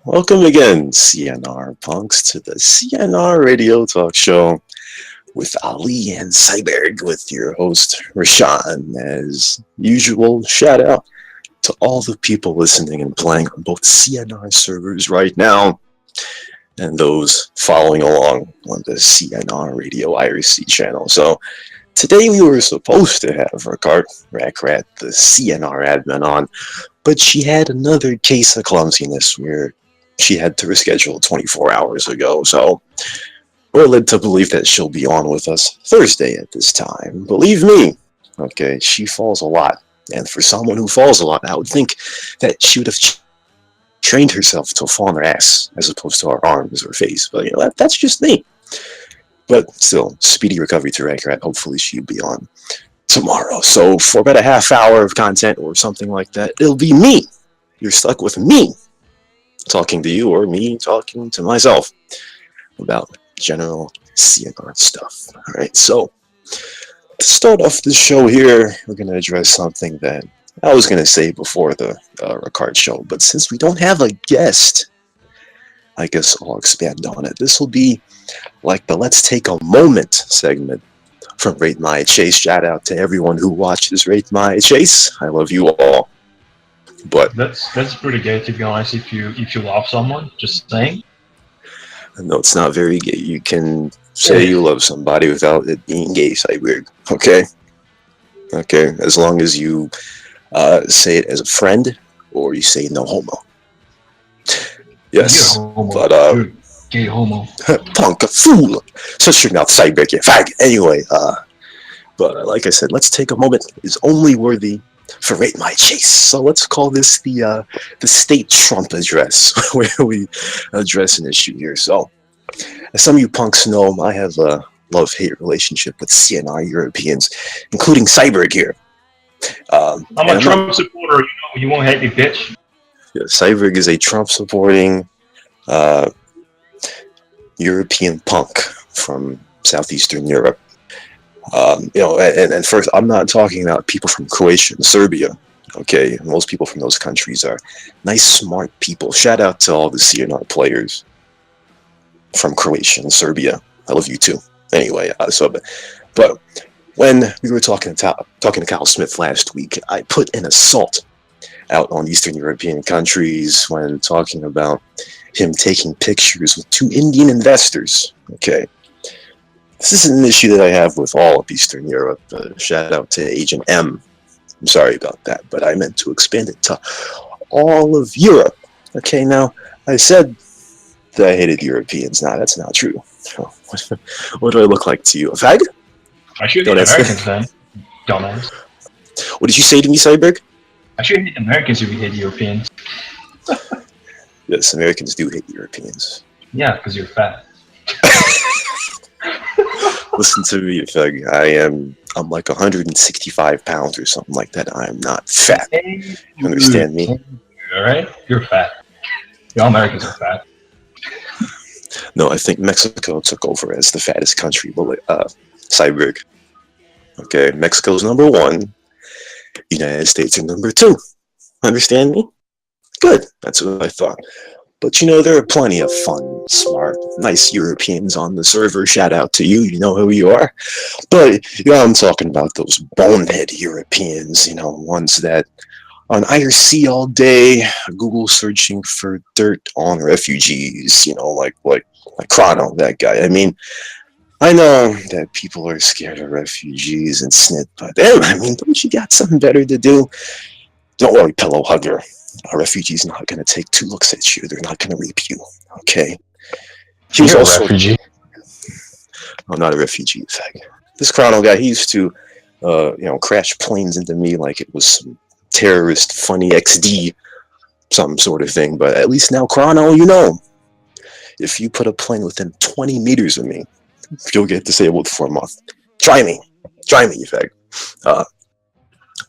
Welcome again, CNR punks, to the CNR Radio Talk Show with Ali and Cyberg, with your host Rashawn. As usual, shout out to all the people listening and playing on both CNR servers right now and those following along on the CNR Radio IRC channel. So today we were supposed to have Rackrat, the CNR admin, on, but she had another case of clumsiness where she had to reschedule 24 hours ago, so we're led to believe that she'll be on with us Thursday at this time. Believe me, okay, she falls a lot. And for someone who falls a lot, I would think that she would have trained herself to fall on her ass as opposed to her arms or face. But, that's just me. But still, speedy recovery to Rackrat. Hopefully she'll be on tomorrow. So for about a half hour of content or something like that, it'll be me. You're stuck with me talking to you, or me talking to myself about general CNR stuff. All right, so to start off the show here, we're going to address something that I was going to say before the Ricard show, but since we don't have a guest, I guess I'll expand on it. This will be like the Let's Take a Moment segment from Rate My Chase. Shout out to everyone who watches Rate My Chase. I love you all. But that's pretty gay, to be honest. If you love someone, just saying. no, it's not very gay. You can say you love somebody without it being gay, Cyberg. Okay? Okay, as long as you say it as a friend, or you say no homo. Yes, You're homo. but You're gay homo. punk, a fool. Shut your mouth, Cyberg, you fag. Anyway, but like I said, Let's Take a Moment is only worthy for Rate My Chase. So let's call this the state Trump address, where we address an issue here. So, as some of you punks know, I have a love-hate relationship with CNR Europeans, including Cyberg here. I'm a Trump supporter. You won't hate me, bitch. Yeah, Cyberg is a Trump-supporting European punk from Southeastern Europe. And first, I'm not talking about people from Croatia and Serbia. Okay, most people from those countries are nice, smart people. Shout out to all the CNR players from Croatia and Serbia. I love you too. Anyway, but when we were talking to Kyle Smith last week, I put an assault out on Eastern European countries when talking about him taking pictures with two Indian investors. Okay. This is an issue that I have with all of Eastern Europe. Shout out to Agent M. I'm sorry about that, but I meant to expand it to all of Europe. Okay, now, I said that I hated Europeans. Nah, that's not true. What do I look like to you? A fag? I should hate Americans then, dumbass. What did you say to me, Cyberg? I should hate Americans if we hate Europeans. Yes, Americans do hate Europeans. Yeah, because you're fat. Listen to me, fag. I'm like 165 pounds or something like that. I am not fat. You understand me? Alright? You're fat. All Americans are fat. No, I think Mexico took over as the fattest country. Cyberg. Okay, Mexico's number one. United States are number two. Understand me? Good. That's what I thought. But there are plenty of fun, smart, nice Europeans on the server. Shout out to you. You know who you are. But I'm talking about those bonehead Europeans, ones that on IRC all day, Google searching for dirt on refugees, like Chrono, that guy. I mean, I know that people are scared of refugees and snit, but don't you got something better to do? Don't worry, pillow hugger. A refugee's not going to take two looks at you. They're not going to rape you, okay? He was also a refugee. I'm not a refugee, fag. This Chrono guy, he used to, crash planes into me like it was some terrorist funny XD, some sort of thing. But at least now, Chrono, if you put a plane within 20 meters of me, you'll get disabled for a month. Try me, you fag.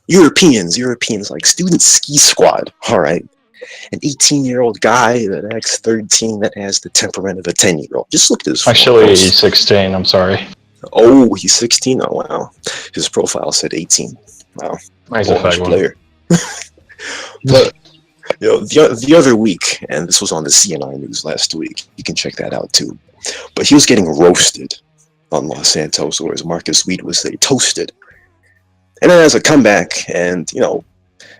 Europeans like Student Ski Squad, all right? An 18-year-old guy that acts 13 that has the temperament of a 10-year-old. Just look at his Actually, he's 16, I'm sorry. Oh, he's 16? Oh, wow. His profile said 18. Wow. Nice player. But The other week, and this was on the CNI news last week. You can check that out too. But he was getting roasted on Los Santos, or as Marcus Weed would say, toasted. And then as a comeback, and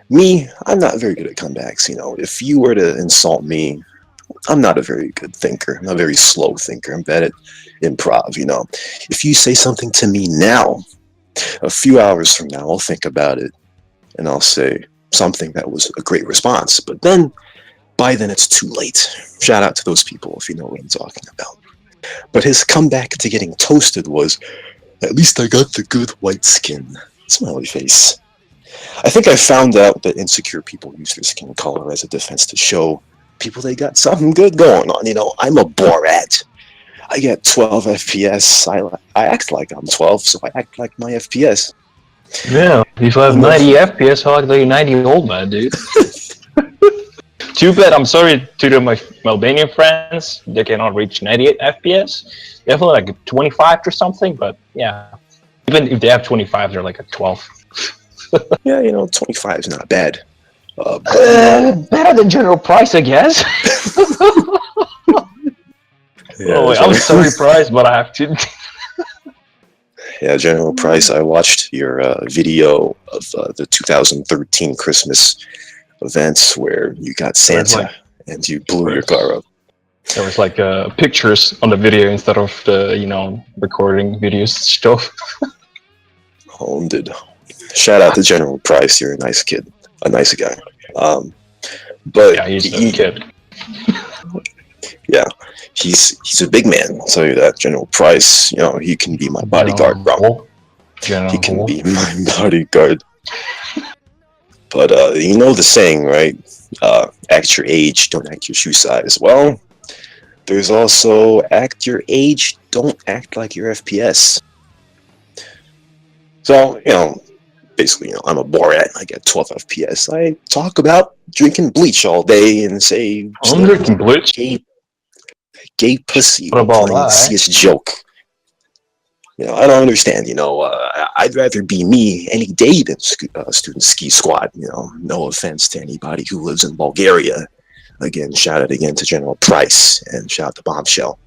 me, I'm not very good at comebacks. If you were to insult me, I'm not a very good thinker. I'm a very slow thinker. I'm bad at improv. If you say something to me now, a few hours from now, I'll think about it and I'll say something that was a great response. But then, by then, it's too late. Shout out to those people if you know what I'm talking about. But his comeback to getting toasted was, at least I got the good white skin. Smiley face. I think I found out that insecure people use their skin color as a defense to show people they got something good going on. I'm a Borat. I get 12 FPS. I act like I'm 12, so I act like my FPS. Yeah, if I have 90 FPS, I like the 90 old man, dude. Too bad. I'm sorry to my Albanian friends. They cannot reach 98 FPS. Definitely like 25 or something, but yeah. Even if they have 25, they're like a 12. Yeah, 25 is not bad. Better than General Price, I guess. Yeah, oh, wait, I'm so surprised, but I have to. Yeah, General Price, I watched your video of the 2013 Christmas events where you got Santa and you blew your car up. There was like pictures on the video instead of the, recording videos stuff. Honed. Shout out to General Price. You're a nice kid, a nice guy. But yeah, he's a kid. Yeah, he's a big man. I'll tell you that. General Price. He can be my bodyguard, bro. He can be my bodyguard. But the saying, right? Act your age, don't act your shoe size. Well, there's also act your age, don't act like your FPS. So, basically, I'm a Borat. I get 12 FPS. I talk about drinking bleach all day and say, I'm drinking bleach. Gay pussy. What about that? CS joke. I don't understand. I'd rather be me any day than student ski squad. No offense to anybody who lives in Bulgaria. Again, shout out again to General Price and shout out to Bombshell.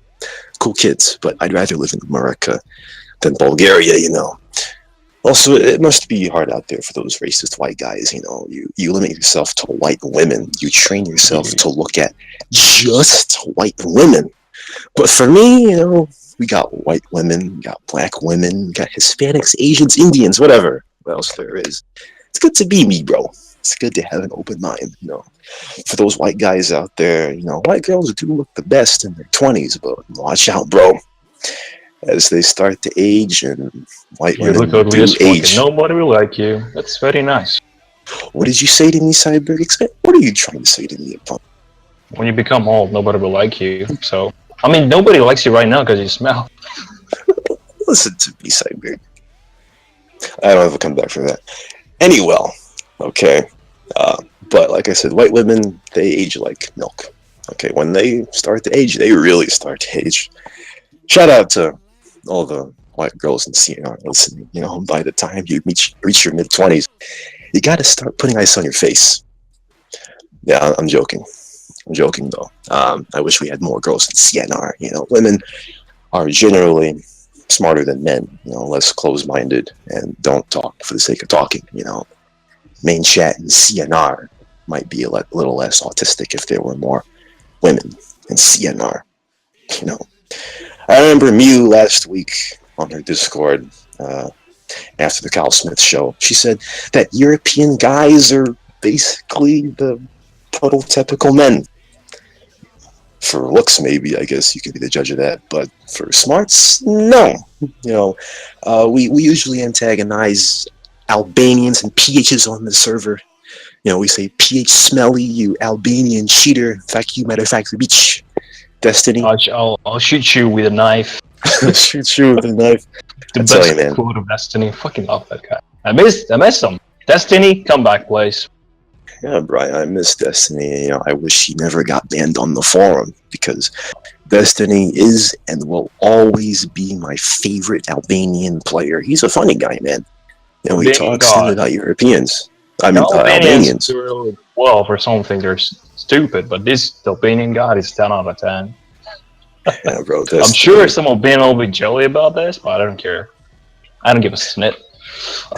Cool kids, but I'd rather live in America than Bulgaria. Also, it must be hard out there for those racist white guys. You limit yourself to white women. You train yourself to look at just white women. But for me, we got white women, we got black women, we got Hispanics, Asians, Indians, whatever. What else there is. It's good to be me, bro. It's good to have an open mind, For those white guys out there, white girls do look the best in their 20s, but watch out, bro. As they start to age and white women do age. Nobody will like you. That's very nice. What did you say to me, Cyber? What are you trying to say to me, Punk? When you become old, nobody will like you. So, nobody likes you right now because you smell. Listen to me, Cyber. I don't have a comeback for that. Anyway, okay. But like I said, white women, they age like milk. Okay, when they start to age, they really start to age. Shout out to all the white girls in CNR listening. By the time you reach your mid-20s, you got to start putting ice on your face. Yeah, I'm joking. I'm joking, though. I wish we had more girls in CNR. Women are generally smarter than men, less closed-minded, and don't talk for the sake of talking, Main chat in CNR might be a little less autistic if there were more women in CNR, I remember Mew last week on her Discord after the Kyle Smith show. She said that European guys are basically the prototypical men. For looks, maybe, I guess you could be the judge of that. But for smarts, no. We usually antagonize Albanians and PHs on the server. We say, PH smelly, you Albanian cheater. Fuck you, matter of fact, bitch. Destiny. I'll shoot you with a knife. Shoot you with a knife. The best quote of Destiny. Fucking love that guy. I miss him. Destiny, come back, please. Yeah, Brian, I miss Destiny. I wish he never got banned on the forum because Destiny is and will always be my favorite Albanian player. He's a funny guy, man. He talks about Europeans. I The mean, Albanians, Albanians. they're 12 or something. They're stupid, but this Albanian guy is 10 out of 10. Yeah, bro. I'm That's sure some Albanian will be jelly about this, but I don't care. I don't give a snit.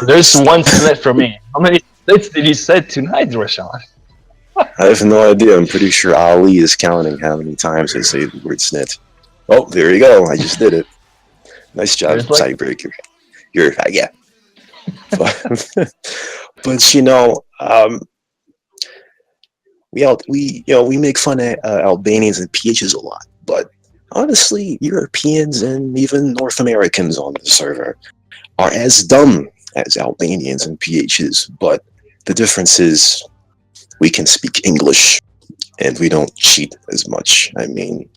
There's one snit for me. How many snits did you say tonight, Rashawn? I have no idea. I'm pretty sure Ali is counting how many times I say the word snit. Oh, there you go. I just did it. Nice job, Seriously? Cybreaker. You're yeah. But, but we make fun of Albanians and PHs a lot, but honestly, Europeans and even North Americans on the server are as dumb as Albanians and PHs, but the difference is we can speak English and we don't cheat as much. I mean,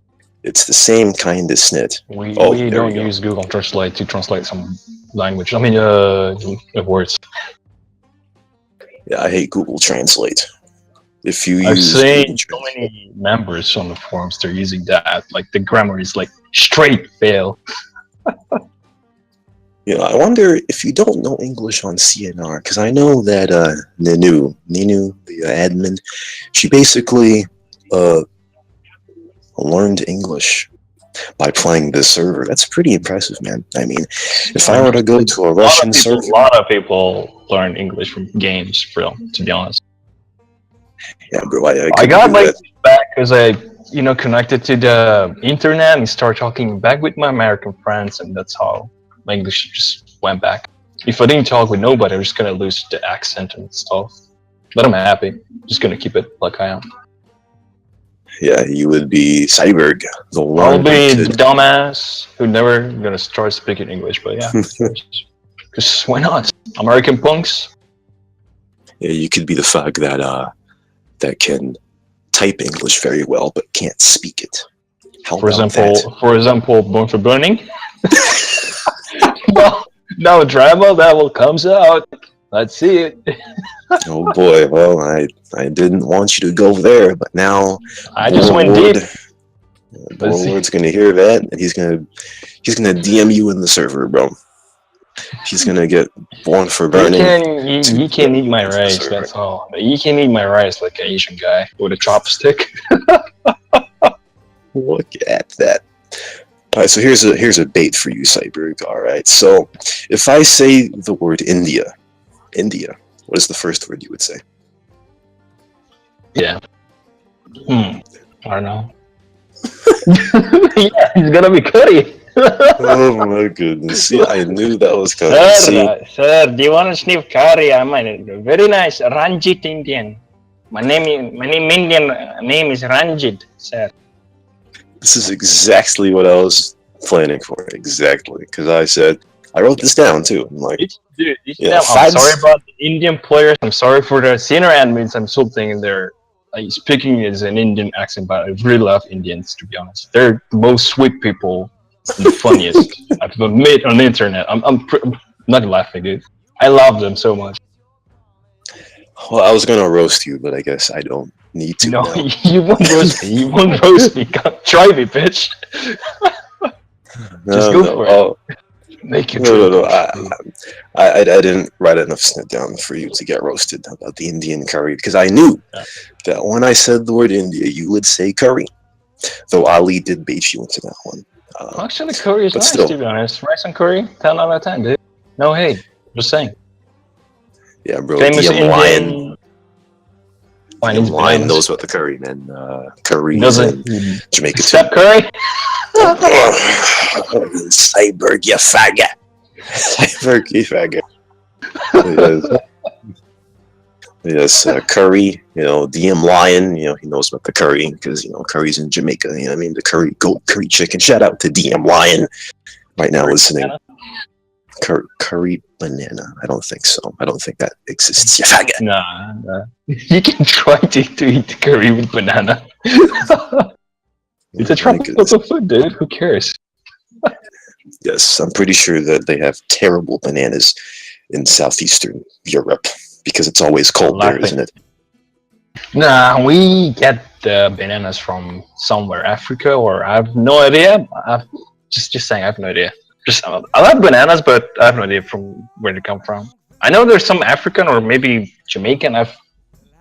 it's the same kind of snit. We, Oh, we there we don't go. use Google Translate to translate some language. I mean, words. Yeah, I hate Google Translate. If you I've use seen Google so Translate, many members on the forums, they're using that. Like, the grammar is like straight fail. I wonder if you don't know English on CNR, because I know that Ninu, the admin, she basically learned English by playing this server. That's pretty impressive, man. I mean, if I were to go to a Russian server, A lot of people learn English from games, bro, to be honest. yeah, bro, I I got do like that. back because I, connected to the internet and start talking back with my American friends, and that's how my English just went back. If I didn't talk with nobody, I'm just gonna lose the accent and stuff. But I'm happy. Just gonna keep it like I am. Yeah, you would be Cyberg, the I'll one be to the dumbass who never gonna start speaking English. But yeah, because why not? American punks. yeah, you could be the fuck that can type English very well but can't speak it. How For about example, that? Born for Burning. Well, no drama that will comes out. Let's see it. Oh boy, well, I didn't want you to go there, but now I just went deep. Warlord's gonna hear that, and he's gonna DM you in the server, bro. He's gonna get Born for Burning. You can eat my rice. That's all. You can eat my rice like an Asian guy with a chopstick. Look at that. All right, so here's a bait for you, Cyberg. All right, so if I say the word India, what is the first word you would say? Yeah. I don't know. Yeah, he's gonna be Curry. Oh my goodness! See, I knew that was coming. See, Sir, do you want to sniff curry? I'm a very nice Ranjit Indian. My name Indian name is Ranjit, sir. this is exactly what I was planning for. Exactly, because I wrote this down too. I'm like, Dude, yeah, I'm sorry about the Indian players. I'm sorry for the senior admins. I'm something they're speaking as an Indian accent, but I really love Indians, to be honest. They're the most sweet people and the funniest I've met on the internet. I'm not laughing, dude. I love them so much. well, I was gonna roast you, but I guess I don't need to. No, now. you won't roast me. You won't roast me. Try me, bitch. Just go for it. Make your No. I didn't write enough snit down for you to get roasted about the Indian curry because I knew that when I said the word India, you would say curry. Though Ali did bait you into that one. Actually, curry is but nice, still. to be honest. Rice and curry, 10 out of 10, dude. No hate. Just saying. Yeah, bro. Famous DM Indian. Lion knows about the curry, man. Curry Doesn't in Jamaica too. Step Curry? Cyberg, you faggot. Cyberg, you faggot. Yes, curry. DM Lion. He knows about the curry because curry's in Jamaica. You know what I mean? The curry goat, curry chicken. Shout out to DM Lion right now listening. Curry banana. I don't think so. I don't think that exists. You faggot. Nah. You can try to eat curry with banana. It's a tropical food, dude. Who cares? Yes, I'm pretty sure that they have terrible bananas in southeastern Europe because it's always cold there, isn't it? Nah, we get the bananas from somewhere, Africa, or I have no idea. Just saying, I have no idea. I love bananas, but I have no idea from where they come from. I know there's some African or maybe Jamaican. I've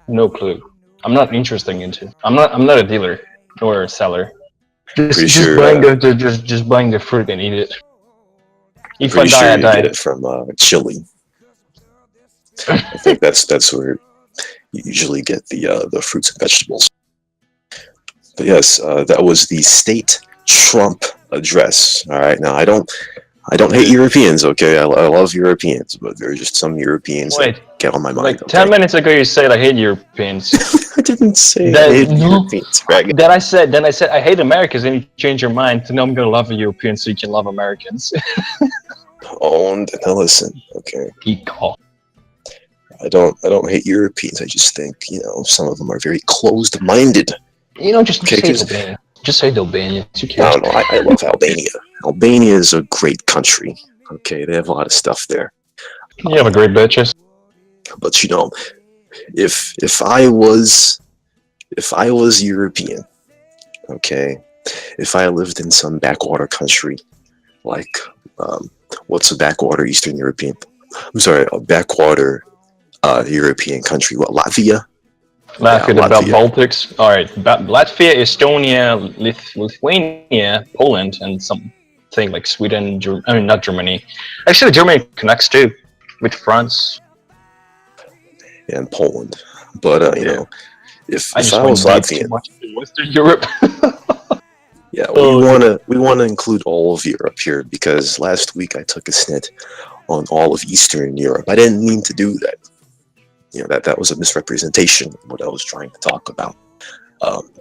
no clue. I'm not interested into. I'm not a dealer nor a seller. Pretty Just sure. buying just buying the fruit and eat it. I'm If I pretty die, sure I you get died. it from Chile. I think that's where you usually get the fruits and vegetables. But yes, that was the state Trump address. All right, now I don't hate Europeans. Okay, I love Europeans, but there are just some Europeans that Wait, get on my mind. like 10 minutes ago you said I hate Europeans. I didn't say I That hate no. Europeans, Greg. Then I said I hate Americans, and you change your mind to no, I'm gonna love Europeans so you can love Americans. Owned. Now listen, okay. Geek call. I don't hate Europeans. I just think some of them are very closed-minded. Just Okay, say 'cause Albania. Just say Albania. Who I cares? don't know. I love Albania. Albania is a great country. Okay, they have a lot of stuff there. You have a great bitches. But if I was European, okay, if I lived in some backwater country like what's a backwater Eastern European? I'm sorry, a backwater European country. What, Latvia? Yeah, Latvia, the Latvia. Baltics. All right, Latvia, Estonia, Lithuania, Poland, and something like Sweden. I mean, not Germany. Actually, Germany connects too with France. And Poland. But if I if just I went was deep too Latvian, much into Western Europe. yeah, Oh, we wanna include all of Europe here because last week I took a snit on all of Eastern Europe. I didn't mean to do that. That was a misrepresentation of what I was trying to talk about.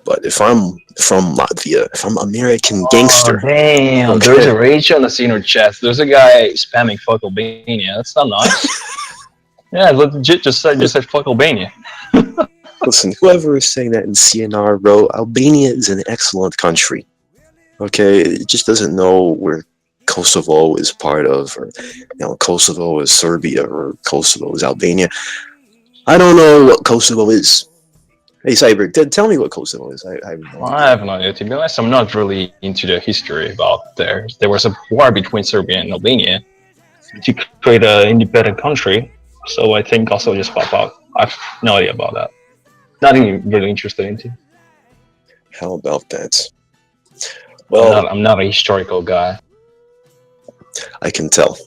But if I'm from Latvia, if I'm American oh gangster, damn! There's okay, a rage on the scene or chat. There's a guy spamming fuck Albania. That's not nice. Yeah, legit. Just said fuck Albania. listen, whoever is saying that in CNR, bro, Albania is an excellent country. Okay, it just doesn't know where Kosovo is part of, or Kosovo is Serbia, or Kosovo is Albania. I don't know what Kosovo is. Hey, Cyber, tell me what Kosovo is. I have no I idea. have no idea. To be honest, I'm not really into the history about there. There was a war between Serbia and Albania to create an independent country. So I think also just pop out. I've no idea about that. Nothing really interested into. How about that? I'm Well, not. I'm not a historical guy. I can tell.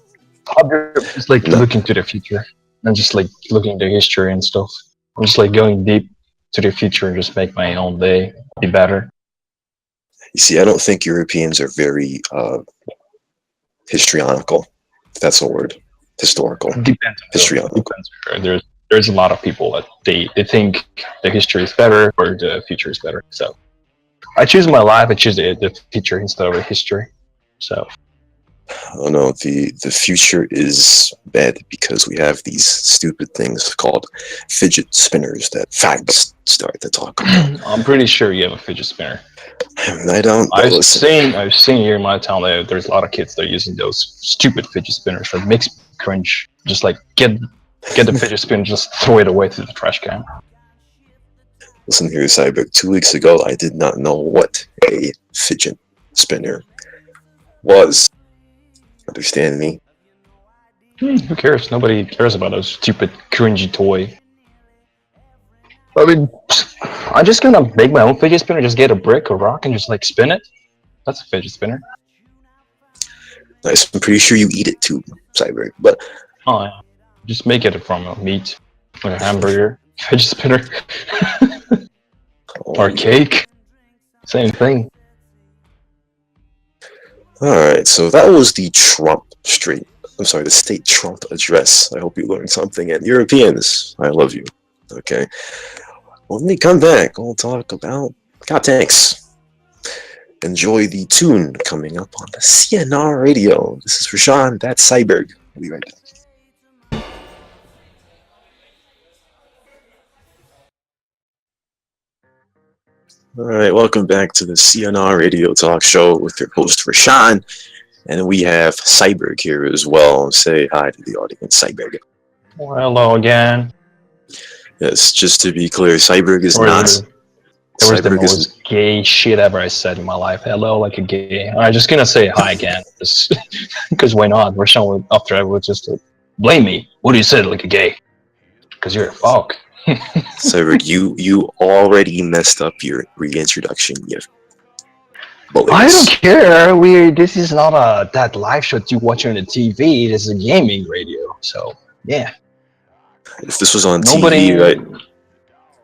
I'm just like No. looking to the future. I'm just like looking at history and stuff. I'm just like going deep to the future and just make my own day be better. You see, I don't think Europeans are very histrionical. If that's a word. Historical. Depends. Histrionical. Depends. There's a lot of people that they think the history is better or the future is better. So I choose my life. I choose the future instead of the history. So Oh no, the future is bad because we have these stupid things called fidget spinners that fags start to talk about. I'm pretty sure you have a fidget spinner. I don't. But listen, I've seen here in my town that there's a lot of kids that are using those stupid fidget spinners that makes me cringe. Just like get the fidget spinner, just throw it away to the trash can. listen here, Cyber. 2 weeks ago, I did not know what a fidget spinner was. Understand me? Who cares? Nobody cares about those stupid cringy toy. I mean, I'm just gonna make my own fidget spinner. Just get a brick or rock and just like spin it. That's a fidget spinner. Nice. I'm pretty sure you eat it too, Cyber. But Oh, yeah. Just make it from meat, like a hamburger, fidget spinner, or cake. Same thing. All right, so that was the the state Trump address. I hope you learned something. And Europeans, I love you. Okay. When we come back, we'll talk about God tanks. Enjoy the tune coming up on the CNR radio. This is Rashawn, that's Cyberg. We'll be right back. All right, welcome back to the CNR radio talk show with your host Rashawn. And we have Cyberg here as well. Say hi to the audience, Cyberg. Well, hello again. Yes, just to be clear, Cyberg is Or not. That was the Cyberg is most gay shit ever I said in my life. Hello, like a gay. I'm just gonna say hi again, because why not? Rashawn, after I was just Blame me. What do you say like a gay? Because you're a fuck. Cyborg, you already messed up your reintroduction, you I don't bullies. care. This is not that live show you watch on the TV. This is a gaming radio. So yeah, If this was on TV, nobody. right?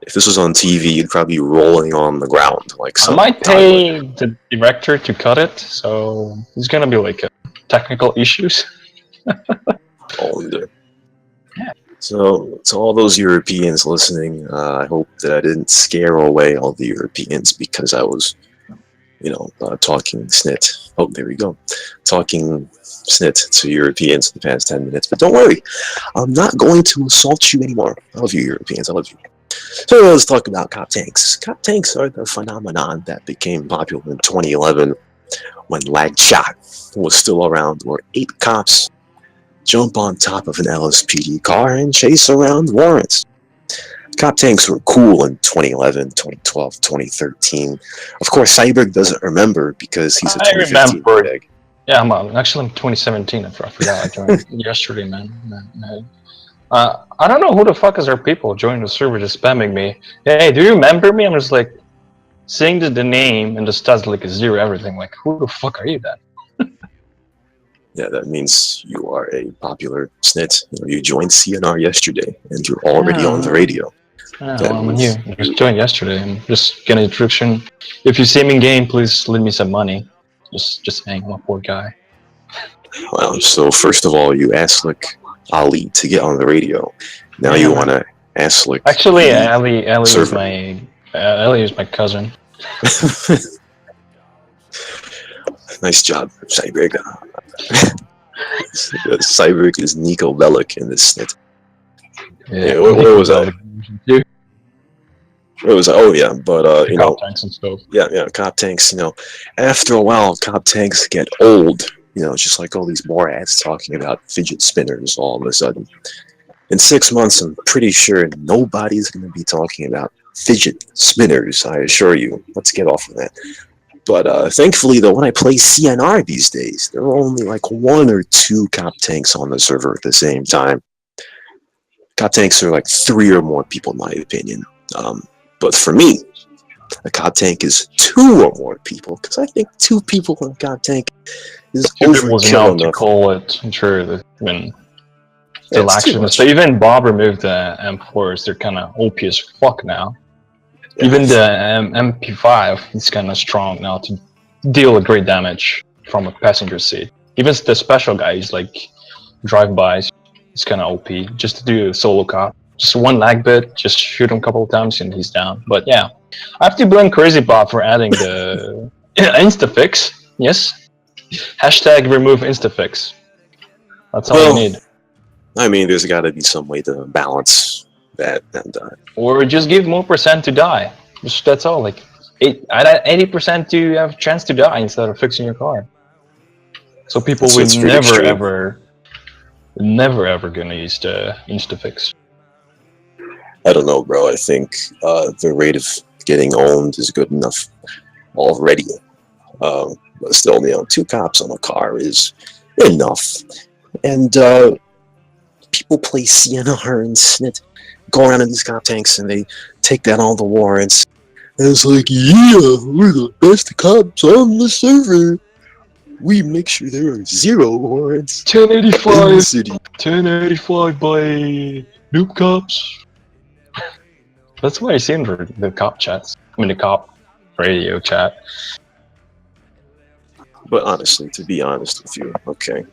If this was on TV, you'd probably be rolling on the ground like I some might toddler. pay the director to cut it. So it's gonna be like technical issues. All in there. So, to all those Europeans listening, I hope that I didn't scare away all the Europeans because I was, talking snit. Oh, there we go. Talking snit to Europeans in the past 10 minutes. But don't worry, I'm not going to assault you anymore. I love you, Europeans. I love you. So, let's talk about cop tanks. Cop tanks are the phenomenon that became popular in 2011 when lag shot was still around, where 8 cops jump on top of an LSPD car and chase around warrants. Cop tanks were cool in 2011, 2012, 2013. Of course, Cyberg doesn't remember because he's a I 2015 remember. bag. Yeah, actually I'm 2017. I forgot. I joined yesterday, man. I don't know who the fuck is our people joining the server just spamming me. Hey, do you remember me? I'm just like seeing the name and the stats like a zero everything. Like, who the fuck are you then? Yeah, that means you are a popular snit. You joined CNR yesterday and you're already on the radio. Yeah, That well, I'm new. means I just joined yesterday and just get an introduction. If you see me in game, please lend me some money. Just saying, I'm a poor guy. well. So first of all, you asked like Ali to get on the radio. Now Yeah, you man. want to ask like Actually, the server. Ali is my cousin. Nice job, Cyberg. Cyberg is Nico Bellic in this snit. Yeah, where was I? Where was I? Oh yeah, but Cop tanks and stuff. yeah, cop tanks. After a while, cop tanks get old. It's just like all these more ads talking about fidget spinners all of a sudden. In 6 months, I'm pretty sure nobody's going to be talking about fidget spinners, I assure you. Let's get off of that. But thankfully, though, when I play CNR these days, there are only like 1 or 2 cop tanks on the server at the same time. Cop tanks are like 3 or more people, in my opinion. But for me, a cop tank is 2 or more people, because I think 2 people in a cop tank is Two people is overkill enough to enough. call it. I'm sure that when Yeah, still it's too action. much. So even Bob removed the M4s. They're kind of OP as fuck now. Yeah. Even the MP5 is kind of strong now to deal with great damage from a passenger seat. Even the special guys like drive-bys, it's kind of OP just to do a solo cop. Just one lag bit, just shoot him a couple of times and he's down. But yeah, I have to blame Crazy Bob for adding the Instafix. Yes, hashtag remove Instafix. That's all you need. I mean, there's got to be some way to balance that, and Or just give more percent to die. Just, that's all. Like 80% to have a chance to die instead of fixing your car. So people So will it's pretty never extreme. ever gonna use the Instafix. I don't know, bro. I think the rate of getting owned is good enough already. But still, 2 cops on a car is enough. And people play CNR and snit, go around in these cop tanks, and they take down all the warrants. And it's like, yeah, we're the best cops on the server. We make sure there are 0 warrants in the 1085, city. 1085 by noob cops. That's what I see in the cop chats. I mean the cop radio chat. But honestly, to be honest with you, okay,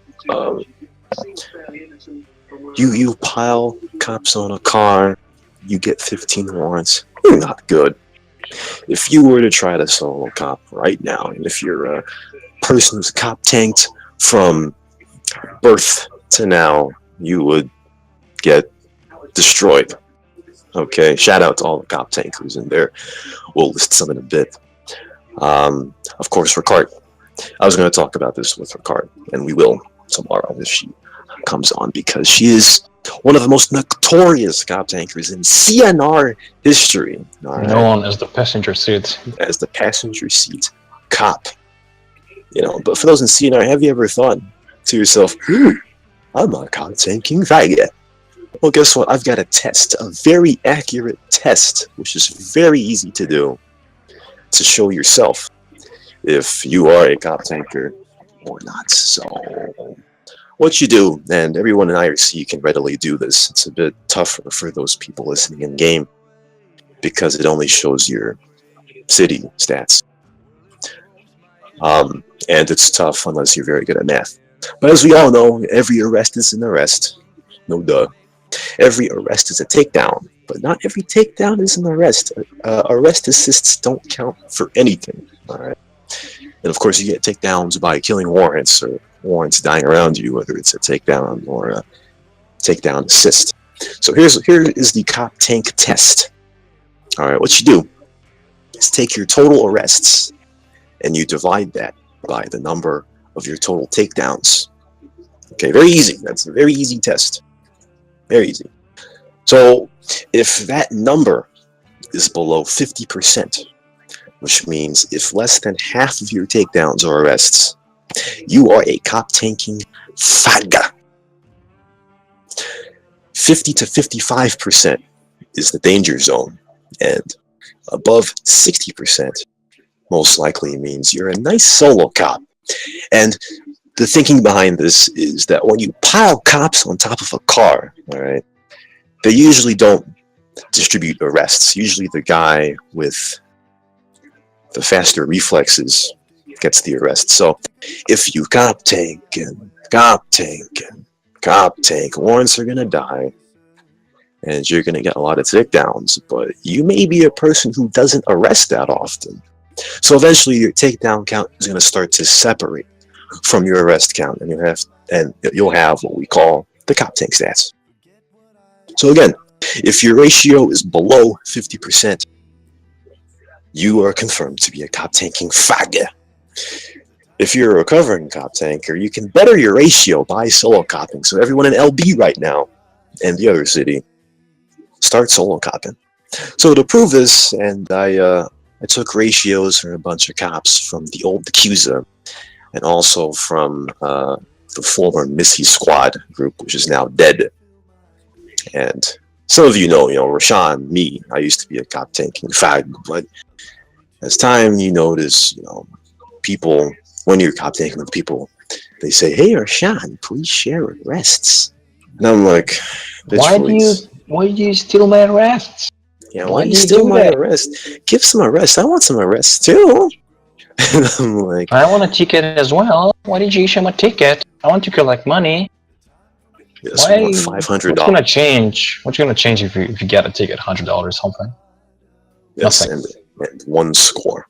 you pile cops on a car, you get 15 warrants. You're not good. If you were to try to solo cop right now, and if you're a person who's cop tanked from birth to now, you would get destroyed. Okay, shout out to all the cop tankers in there. We'll list some in a bit. Of course, Ricard. I was going to talk about this with Ricard, and we will tomorrow if she comes on, because she is one of the most notorious cop tankers in CNR history. Right? Known as the passenger seat. As the passenger seat cop. But for those in CNR, have you ever thought to yourself, I'm a cop-tanking faggot. Well, guess what? I've got a test, a very accurate test, which is very easy to do to show yourself if you are a cop tanker or not. So, what you do, and everyone in IRC can readily do this. It's a bit tougher for those people listening in game because it only shows your city stats. And it's tough unless you're very good at math. But as we all know, every arrest is an arrest. No duh. Every arrest is a takedown, but not every takedown is an arrest. Arrest assists don't count for anything. All right. And of course, you get takedowns by killing warrants or warrants dying around you, whether it's a takedown or a takedown assist. So here is the cop tank test. All right, what you do is take your total arrests and you divide that by the number of your total takedowns. Okay, very easy. That's a very easy test. Very easy. So if that number is below 50%, which means if less than half of your takedowns are arrests, you are a cop tanking fagga. 50 to 55% is the danger zone, and above 60% most likely means you're a nice solo cop. And the thinking behind this is that when you pile cops on top of a car, all right, they usually don't distribute arrests. Usually the guy with the faster reflexes gets the arrest. So if you cop tank and cop tank and cop tank, warrants are going to die and you're going to get a lot of takedowns, but you may be a person who doesn't arrest that often. So eventually your takedown count is going to start to separate from your arrest count, and you'll have what we call the cop tank stats. So again, if your ratio is below 50%, you are confirmed to be a cop tanking faggot. If you're a recovering cop tanker, you can better your ratio by solo copping. So everyone in LB right now and the other city, start solo copping. So to prove this, and I took ratios for a bunch of cops from the old Accusa and also from the former Missy Squad group, which is now dead. And some of you know, Rashawn, me, I used to be a cop tanking fag, but as time you notice, people, when you're cop tanking with people, they say, "Hey, Rashawn, please share arrests." And I'm like, why do you steal my arrests? Yeah, why do you steal my arrest? Give some arrests. I want some arrests too. And I'm like, I want a ticket as well. Why did you issue my ticket? I want to collect money. Yes, I want $500. What's gonna change? What's gonna change if you get a ticket, $100 or something? Yes, and one score.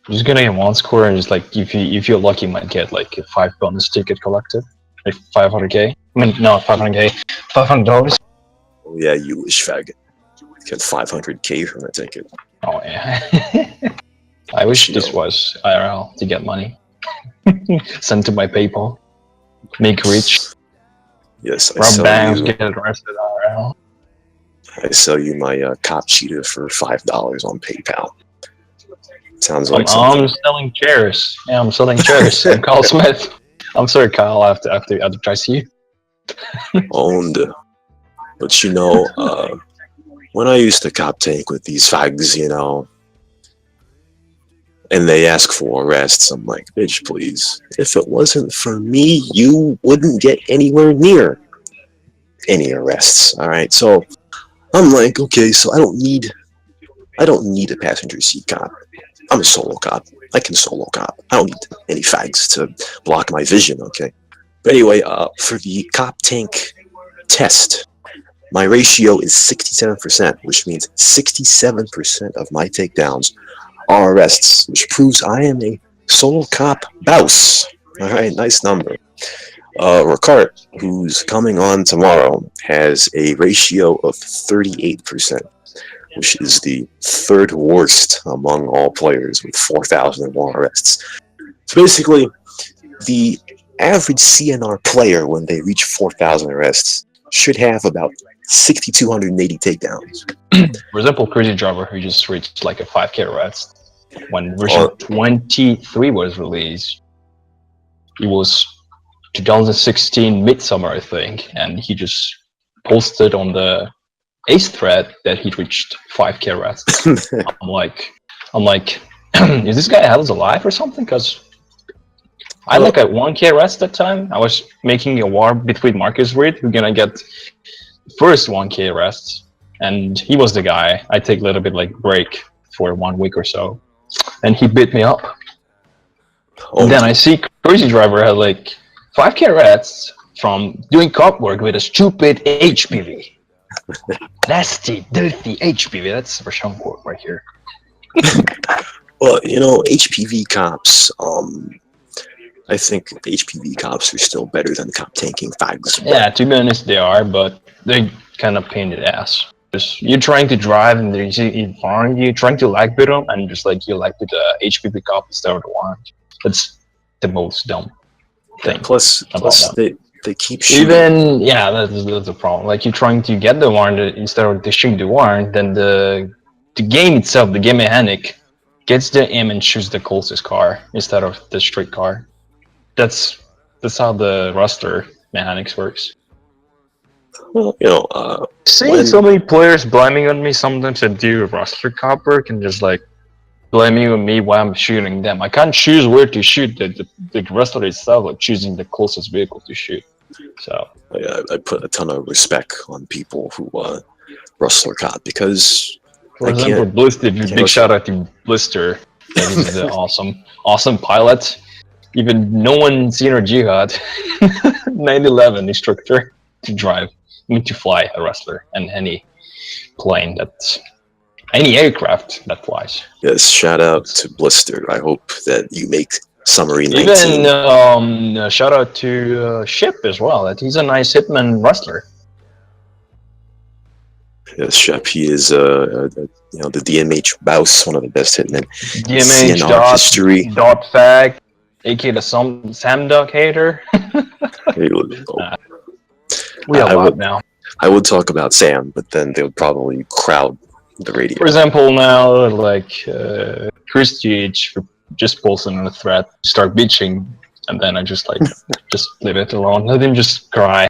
You're just gonna get one score, and just like if you're lucky, you might get like a 5 bonus ticket collected, like 500k. I mean, no, 500k, $500. Oh yeah, you wish, faggot. Get 500k from a ticket. Oh yeah. I wish this was IRL to get money. Send to my PayPal. Make rich. Yes, rob banks, get arrested IRL. I sell you my cop cheetah for $5 on PayPal. Sounds like something. I'm selling chairs. Yeah, I'm selling chairs. I'm Kyle Smith. I'm sorry, Kyle. I have to advertise you. Owned. But when I used to cop tank with these fags, and they ask for arrests, I'm like, bitch, please. If it wasn't for me, you wouldn't get anywhere near any arrests. All right, so I'm like, okay, so I don't need a passenger seat cop. I'm a solo cop. I can solo cop. I don't need any fags to block my vision. Okay, but anyway, for the cop tank test, my ratio is 67%, which means 67% of my takedowns are arrests, which proves I am a solo cop bouse. All right, nice number. Ricard, who's coming on tomorrow, has a ratio of 38%, which is the third worst among all players with 4,000 or more arrests. So basically, the average CNR player, when they reach 4,000 arrests, should have about 6,280 takedowns. For example, Crazy Driver, who just reached like a 5k arrest. When version 23 was released, it was 2016 midsummer, I think, and he just posted on the Ace thread that he reached 5K arrests. I'm like, is this guy else alive or something? Because I had Well, like a 1K arrest that time. I was making a war between Marcus Reed, who's gonna get first 1K arrest, and he was the guy. I take a little bit like break for 1 week or so, and he beat me up. oh, And then I see Crazy Driver had like 5K arrests from doing cop work with a stupid HPV. Nasty, dirty HPV. That's Rashawn quote right here. well, HPV cops. I think HPV cops are still better than cop tanking thugs. Yeah, to be honest, they are, but they kind of pain in the ass. Just you're trying to drive and there's you're trying to lag with them, and just like you lag with the HPV cop instead of the warrant. That's the most dumb thing. Plus them. they keep shooting. Even that's a problem. Like you're trying to get the warrant instead of issuing the warrant, then the game itself, the game mechanic, gets the aim and shoots the closest car instead of the straight car. That's how the roster mechanics works. Well, Seeing so many players blaming on me sometimes that do roster cop work and just like blaming on me while I'm shooting them. I can't choose where to shoot. The roster itself, like choosing the closest vehicle to shoot. So I put a ton of respect on people who rustler cop because for example, Blister, big shout out to Blister. He's an awesome pilot. Even no one seen our Jihad 911 instructor to drive, to fly a wrestler and any plane any aircraft that flies. Yes, shout out to Blister. I hope that you make Summary 19. Even shout out to Ship as well. That he's a nice hitman wrestler. Yes, Shep. He is the DMH Bouse, one of the best hitmen in DMH CNR history. Dot Fag, aka the Sam Duck hater. We have a lot now. I would talk about Sam, but then they would probably crowd the radio. For example, now like Chris GH just posted on a thread, start bitching, and then I just just leave it alone. Let him just cry.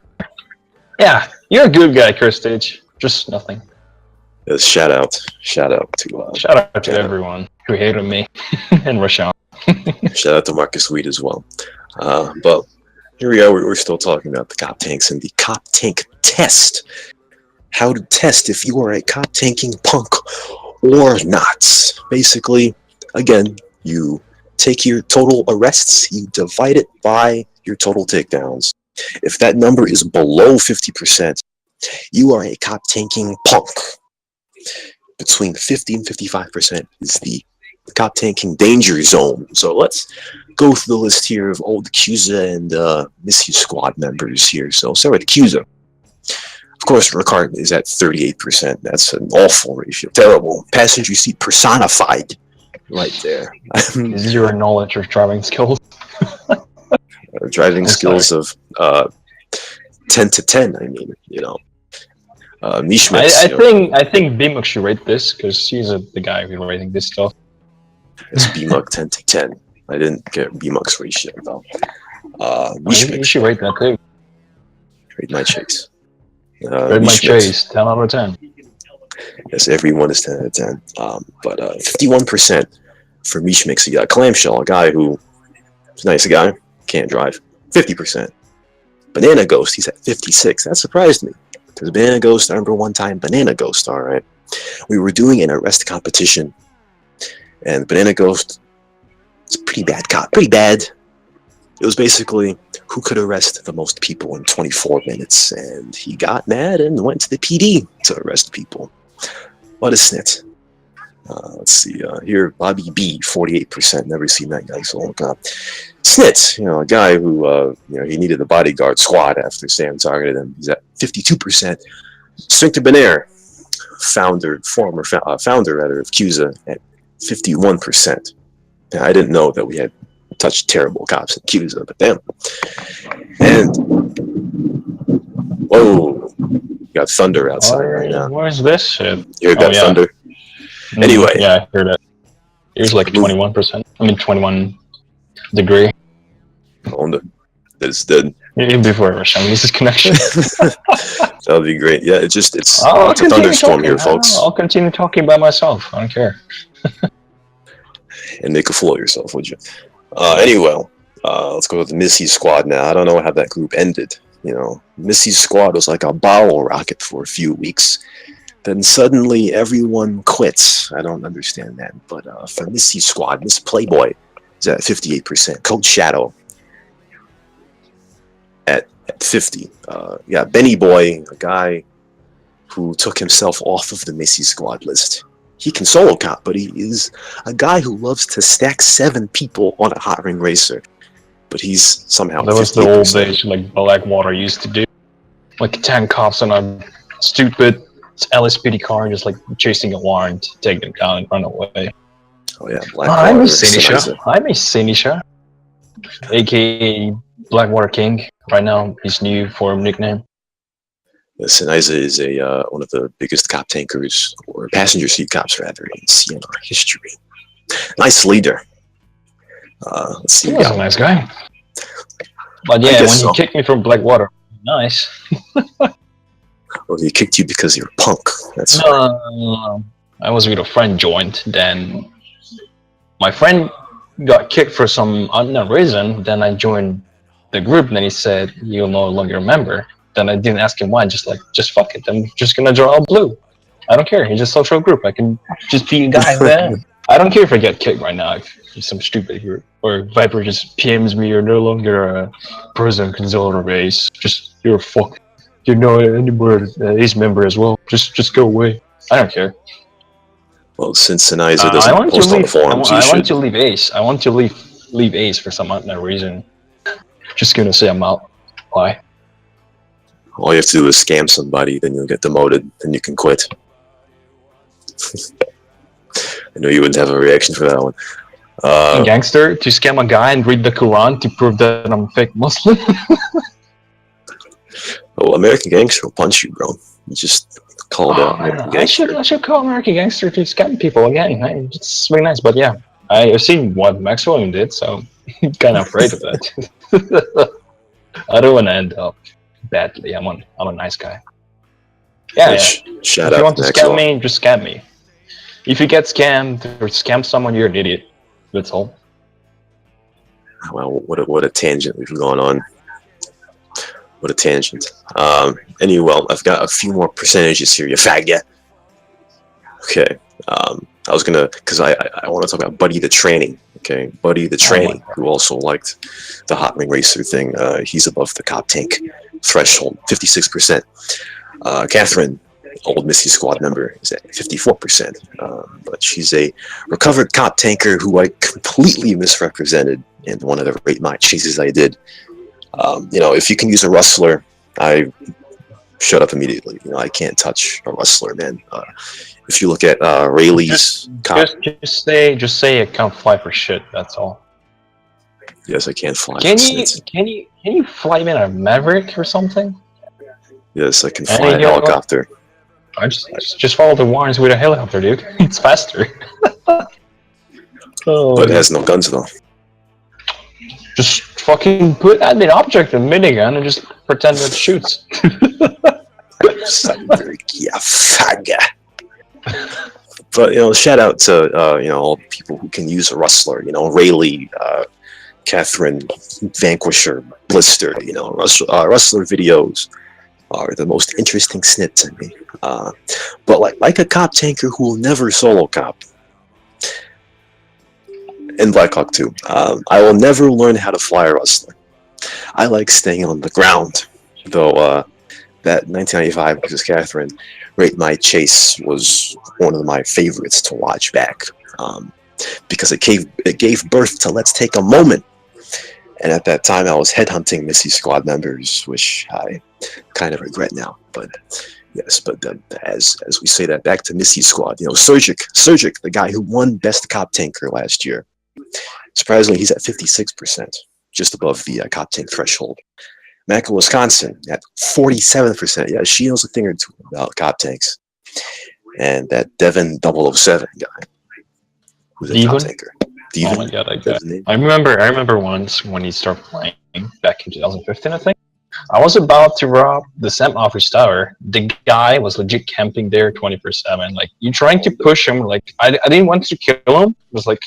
Yeah, you're a good guy, Chris Stage. Just nothing. Yes, shout out to everyone who hated me and Rashawn. Shout out to Marcus Weed as well. But here we are. We're still talking about the cop tanks and the cop tank test. How to test if you are a cop tanking punk or not. Basically, again, you take your total arrests, you divide it by your total takedowns. If that number is below 50%, you are a cop tanking punk. Between 50 and 55% is the cop tanking danger zone. So let's go through the list here of old Cusa and Misuse Squad members here. So start with Cusa. Of course, Ricard is at 38%. That's an awful ratio. Terrible. Passenger seat personified right there. Zero knowledge of driving skills. Driving skills of 10 to 10, I mean, Mishmix. I think BMUK should rate this because he's the guy who's rating this stuff. It's BMUK 10 to 10. I didn't get BMUK's ratio though. You should rate that too. Rate my chase. Rate my chase, 10 out of 10. Yes, everyone is 10 out of 10. But 51% for Mishmix. You got Clamshell, a guy who is a nice guy, can't drive. 50%. Banana Ghost, he's at 56. That surprised me. Because Banana Ghost, I remember one time, Banana Ghost, alright. We were doing an arrest competition. And Banana Ghost, it's a pretty bad cop. Pretty bad. It was basically who could arrest the most people in 24 minutes. And he got mad and went to the PD to arrest people. What a snit. Let's see, here, Bobby B, 48%. Never seen that guy so long. Snit, a guy who, he needed a bodyguard squad after Sam targeted him. He's at 52%. Sphincter Benaire, founder of CUSA, at 51%. Now, I didn't know that we had such terrible cops at CUSA, but damn. And, whoa, you got thunder outside right now. Where's this shit? You got thunder? Anyway. Yeah, I heard it. It was like 21%. 21 degree. Thunder. That's dead. Even before Rashawn loses connection. That would be great. Yeah, I'll it's a continue thunderstorm talking. here, folks. I'll continue talking by myself. I don't care. And make a fool of yourself, would you? Anyway, let's go with the Missy Squad now. I don't know how that group ended. You know, Missy's squad was like a bottle rocket for a few weeks. Then suddenly everyone quits. I don't understand that. But for Missy's squad, Miss Playboy is at 58%. Coach Shadow at 50. Yeah, Benny Boy, a guy who took himself off of the Missy squad list. He can solo cop, but he is a guy who loves to stack 7 people on a hot ring racer. But he's somehow That was the old 58%. days like Blackwater used to do. Like 10 cops on a stupid LSPD car just like chasing a warrant, take them down and run away. Oh yeah, I'm a Blackwater, Sinisha. I'm a Sinisha. AKA Blackwater King. Right now, he's new for a nickname. Yeah, Siniza is a one of the biggest cop tankers, or passenger seat cops rather, in CNR history. Nice leader. Let's see. He was a nice guy. But I yeah, guess when so. he kicked me from Blackwater, nice. Well, he kicked you because you're a punk. That's No, right. I was with a friend joined. Then my friend got kicked for some unknown reason. Then I joined the group. And then he said, "You're no longer a member." Then I didn't ask him why. Just fuck it. I'm just gonna draw all blue. I don't care. He's a social group. I can just be a guy there. I don't care if I get kicked right now. If some stupid here or Viper just PMs me. You're no longer a person controller base. Just you're a fuck. You're not anymore. He's member as well. Just go away. I don't care. Well, since Siniza I doesn't want to post on the leave. forums, you I want should. to leave Ace. I want to leave Ace for some unknown reason. Just gonna say I'm out. Why? All you have to do is scam somebody, then you'll get demoted, then you can quit. I know you wouldn't have a reaction for that one. Gangster to scam a guy and read the Quran to prove that I'm a fake Muslim. Well, American Gangster will punch you, bro. You just called out American Gangster. I should call American Gangster to scam people again. It's very nice, but yeah, I've seen what Max Williams did, so I'm kind of afraid of that. I don't want to end up badly. I'm a nice guy. Yeah. Shout If you out want to Maxwell. scam me, just scam me. If you get scammed or scam someone, you're an idiot. That's all. Well, what a tangent we've gone on. What a tangent. Anyway, I've got a few more percentages here, you faggot. Okay. I was gonna, because I want to talk about Buddy the Tranny. Okay, Buddy the Tranny, who also liked the hot ring racer thing. He's above the cop tank threshold, 56%. Catherine, old Missy squad member, is at 54%. But she's a recovered cop tanker who I completely misrepresented in one of the Rate My chases I did. If you can use a rustler, I shut up immediately. I can't touch a rustler, man. If you look at Rayleigh's cop, Just say I can't fly for shit. That's all. yes, I can't fly. Can you fly in a Maverick or something? Yes, I can fly a helicopter. I just follow the warrants with a helicopter, dude. It's faster. But it has no guns though. Just fucking put an object in a minigun and just pretend it shoots. Yeah, faggot. But shout out to all the people who can use a rustler. Rayleigh, Catherine, Vanquisher, Blister. Rustler videos are the most interesting snit to me. But like a cop tanker who will never solo cop. And Blackhawk 2. I will never learn how to fly a rustler. I like staying on the ground, though. That 1995 versus Catherine Rate My Chase was one of my favorites to watch back, because it gave birth to Let's Take a Moment. And at that time, I was headhunting Missy squad members, which I kind of regret now. But yes, as we say that, back to Missy squad. Surgic, the guy who won Best Cop Tanker last year. Surprisingly, he's at 56%, just above the cop tank threshold. Macca, Wisconsin, at 47%. Yeah, she knows a thing or two about cop tanks. And that Devin 007 guy, who's a cop tanker. Oh my god, I remember once when he started playing back in 2015, I think. I was about to rob the Sam office tower. The guy was legit camping there 24/7. Like you trying to push him. Like I didn't want to kill him. It was like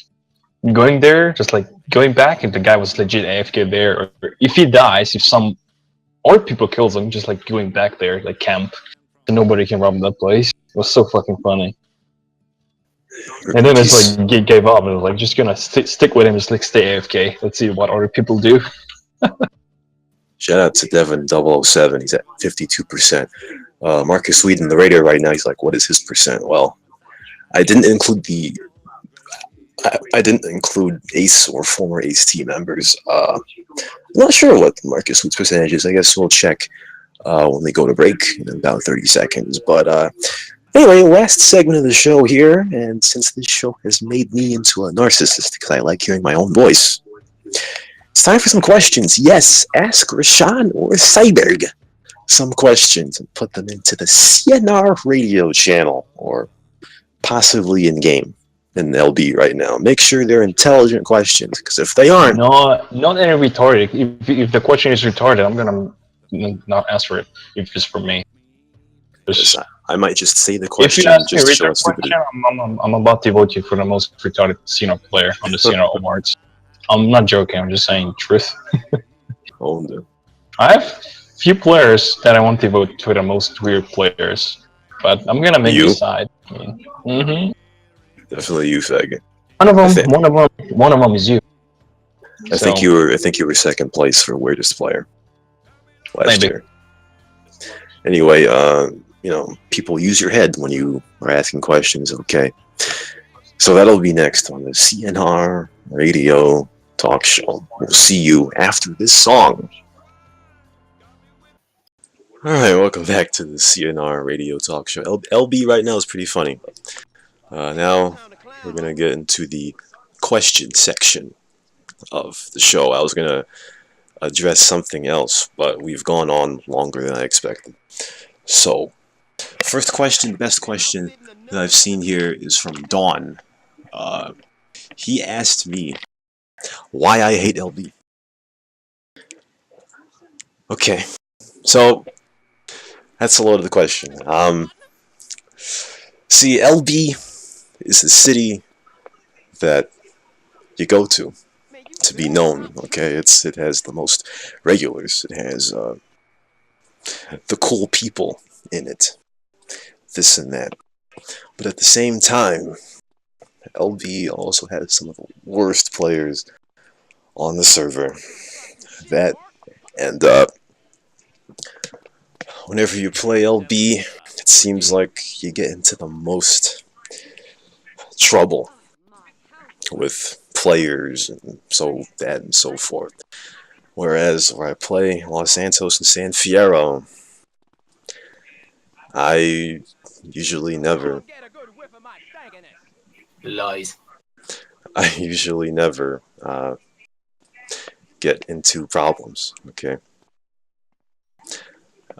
going there, just like going back, and the guy was legit AFK there. Or if he dies, if some or people kills him, just like going back there, like camp, so nobody can rob that place. It was so fucking funny. And then it's He's like gave up and was like just gonna stick with him, just like stay AFK. Let's see what other people do. shout out to Devin 007. He's at 52%. Marcus Sweden, the Raider, right now, he's like, what is his percent? Well, I didn't include I didn't include Ace or former Ace team members. I'm not sure what Marcus Sweet's percentage is. I guess we'll check when we go to break in about 30 seconds. But anyway, last segment of the show here, and since this show has made me into a narcissist because I like hearing my own voice, it's time for some questions. Yes, ask Rashawn or Cyberg some questions and put them into the CNR radio channel or possibly in game in LB right now. Make sure they're intelligent questions because if they aren't, Not any retarded. If the question is retarded, I'm gonna not answer it. If it's for me. I might just say the If question you ask me a just to show how retarded stupid it question, is. I'm about to vote you for the most retarded casino player on the casino awards. I'm not joking. I'm just saying truth. Oh, no. I have few players that I want to vote for the most weird players, but I'm gonna make You? decide. Definitely you, faggot. One of them is you. I think you were second place for weirdest player last Maybe. year. Anyway, people use your head when you are asking questions. Okay, so that'll be next on the CNR Radio Talk Show. We'll see you after this song. All right, welcome back to the CNR Radio Talk Show. LB right now is pretty funny. Now we're gonna get into the question section of the show. I was gonna address something else, but we've gone on longer than I expected. So, first question, best question that I've seen here is from Dawn. He asked me why I hate LB. Okay, so that's a loaded question. See, LB is the city that you go to be known. Okay, it has the most regulars. It has the cool people in it. This and that. But at the same time, LB also has some of the worst players on the server. That and whenever you play LB, it seems like you get into the most trouble with players and so that and so forth. Whereas where I play Los Santos and San Fierro, I usually never Lies. Get into problems. Okay.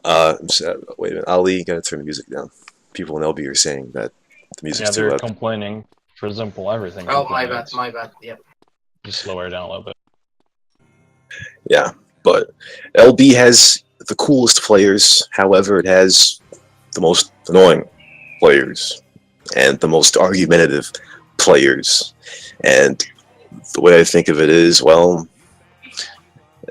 Wait a minute, Ali, you gotta turn the music down. People in LB are saying that the music's too they're loud. complaining. For example, everything. Oh, my bad. Yep. Just slow her down a little bit. Yeah, but LB has the coolest players. However, it has the most annoying players and the most argumentative players. And the way I think of it is, well,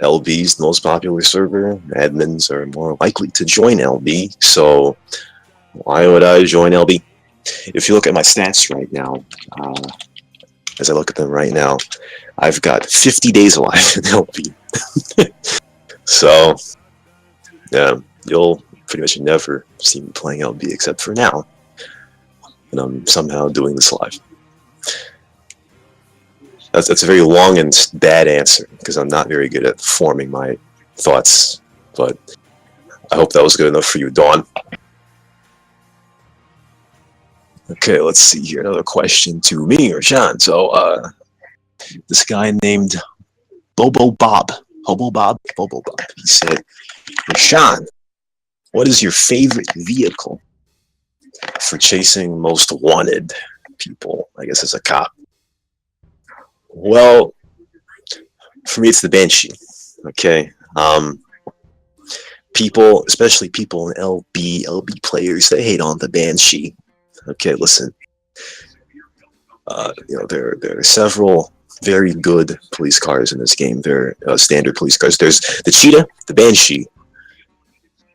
LB's the most popular server. Admins are more likely to join LB, so why would I join LB? If you look at my stats right now, as I look at them right now, I've got 50 days alive in LB. So, yeah, you'll pretty much never see me playing LB except for now. And I'm somehow doing this live. That's a very long and bad answer because I'm not very good at forming my thoughts. But I hope that was good enough for you, Dawn. Okay, let's see here. Another question to me or Sean. So, this guy named Bobo Bob. Hobo Bob? Bobo Bob. He said, Sean, what is your favorite vehicle for chasing most wanted people? I guess as a cop. Well, for me, it's the Banshee. Okay. People, especially people in LB players, they hate on the Banshee. Okay, listen. There are several very good police cars in this game. They're standard police cars. There's the Cheetah, the Banshee,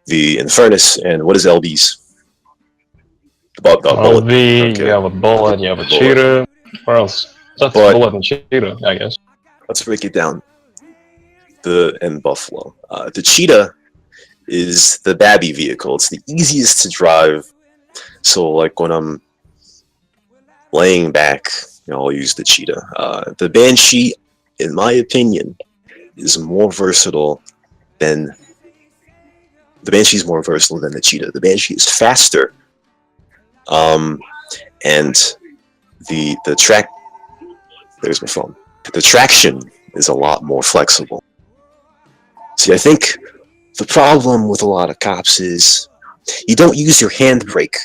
the Infernus, and what is LB's? The Bullet. LV, you Okay, have a bullet, you have a the Bullet. cheetah. Where else? That's But bullet and cheetah, I guess. let's break it down. The and Buffalo. The Cheetah is the Babby vehicle. It's the easiest to drive. So like when I'm laying back, I'll use the Cheetah. The Banshee, in my opinion, is more versatile than the Banshee is more versatile than the Cheetah. The Banshee is faster, um, and the track. There's my phone. The traction is a lot more flexible. See, I think the problem with a lot of cops is you don't use your handbrake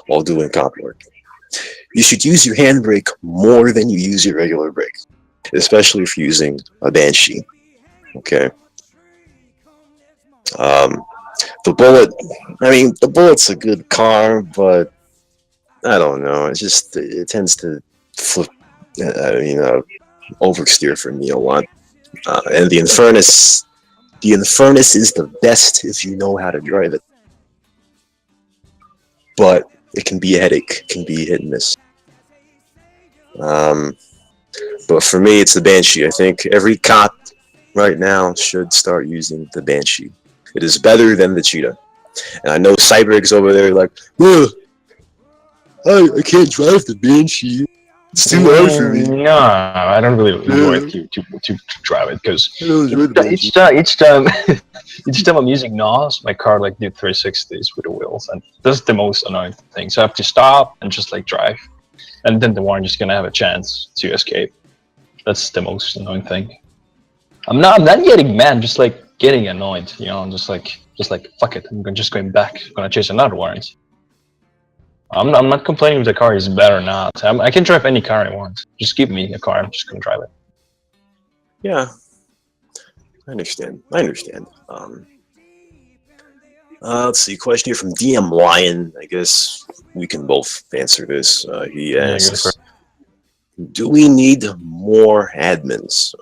while doing cop work. You should use your handbrake more than you use your regular brake, especially if you're using a Banshee. Okay. The Bullet. I mean, the Bullet's a good car, but I don't know. It tends to flip. Oversteer for me a lot. And the Infernus. The Infernus is the best if you know how to drive it, but it can be a headache. It can be hit and miss. But for me, it's the Banshee. I think every cop right now should start using the Banshee. It is better than the Cheetah. And I know Cyberg's over there like, I can't drive the Banshee. It's too hard for me. No, I don't really enjoy it to drive it because each time each time I'm using NOS, my car like did 360s with the wheels, and that's the most annoying thing. So I have to stop and just like drive, and then the one just gonna have a chance to escape. That's the most annoying thing. I'm not getting mad, just like getting annoyed. I'm just like fuck it. Just going back. I'm gonna chase another warrant. I'm not complaining if the car is better or not. I can drive any car I want. Just give me a car, I'm just gonna drive it. Yeah, I understand. Let's see. Question here from DM Lion. I guess we can both answer this. He asks, "Do we need more admins?"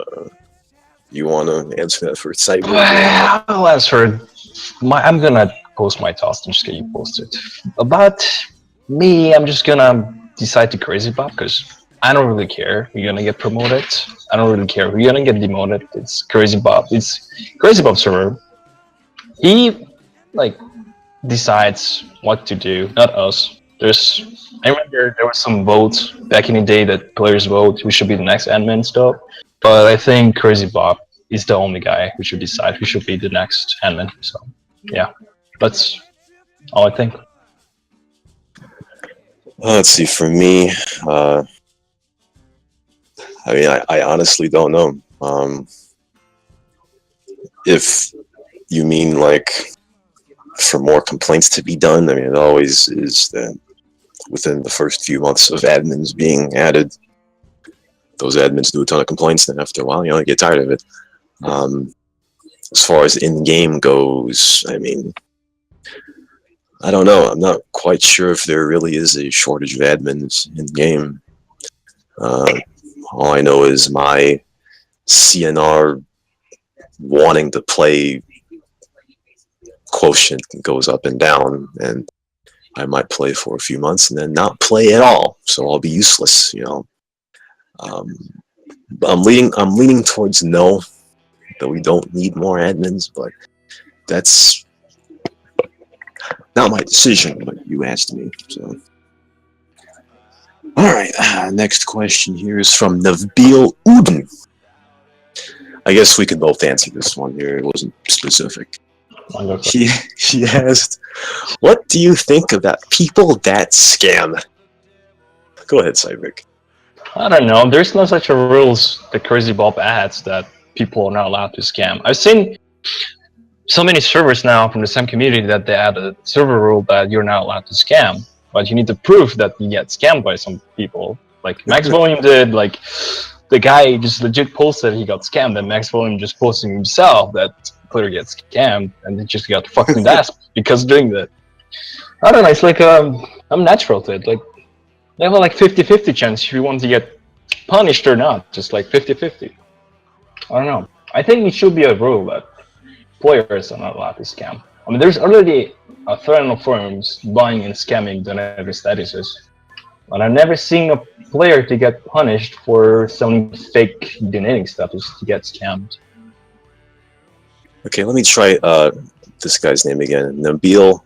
You want to answer that for Cyber? Well, I'll answer. I'm gonna post my thoughts and just get you posted. About me, I'm just gonna decide to crazy Bob because I don't really care who you're gonna get promoted. I don't really care who you're gonna get demoted. It's crazy Bob. It's crazy Bob server. He decides what to do, not us. I remember there was some votes back in the day that players vote who should be the next admin and stuff. But I think Crazy Bob is the only guy who should decide who should be the next admin. So yeah, that's all I think. Let's see. For me, I honestly don't know. If you mean like for more complaints to be done, it always is that within the first few months of admins being added, those admins do a ton of complaints. Then after a while, you get tired of it. As far as in-game goes, I don't know. I'm not quite sure if there really is a shortage of admins in-game. All I know is my CNR wanting to play quotient goes up and down, and I might play for a few months and then not play at all. So I'll be useless, I'm leaning towards no, that we don't need more admins, but that's not my decision, but you asked me. So, all right. Next question here is from Nabil Uden. I guess we could both answer this one here. It wasn't specific. He asked, "What do you think about people that scam?" Go ahead, Cybrick. I don't know. There's no such a rules that Crazy Bob adds that people are not allowed to scam. I've seen so many servers now from the same community that they add a server rule that you're not allowed to scam, but you need to prove that you get scammed by some people. Like Max Volume did, like the guy just legit posted he got scammed, and Max Volume just posting himself that player gets scammed, and they just got fucked in the ass because doing that. I don't know. It's like I'm natural to it. Like they have a like 50-50 chance if you want to get punished or not. Just like 50-50. I don't know. I think it should be a rule that players are not allowed to scam. I mean, there's already a threat of firms buying and scamming donator statuses, but I've never seen a player to get punished for selling fake donating status to get scammed. Okay, let me try this guy's name again. Nabil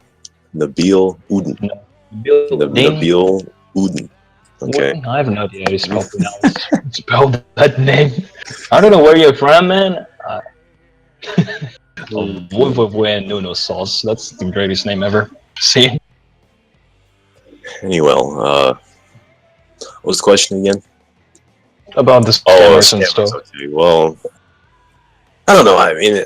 Uden. Nabil Uden. Okay. I have no idea how to spell that name. I don't know where you're from, man. Nuno sauce. That's the greatest name ever. See? Anyway, what was the question again? About the scammers and stuff. Okay, well, I don't know. I mean,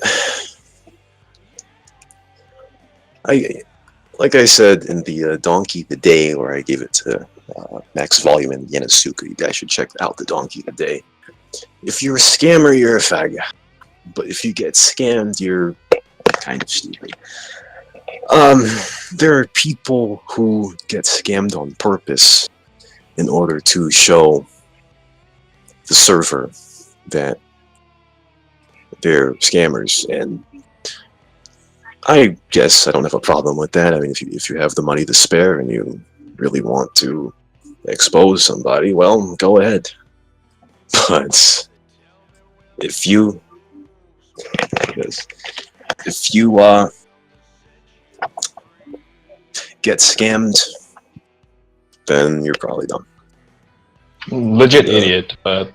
like I said in the Donkey the Day, where I gave it to Max Volume and Yanasuka, you guys should check out the Donkey the Day. If you're a scammer, you're a faggot. But if you get scammed, you're kind of stupid. There are people who get scammed on purpose in order to show the server that they're scammers, and I guess I don't have a problem with that. I mean, if you have the money to spare and you really want to expose somebody, well, go ahead. But if you get scammed, then you're probably done. Legit idiot, but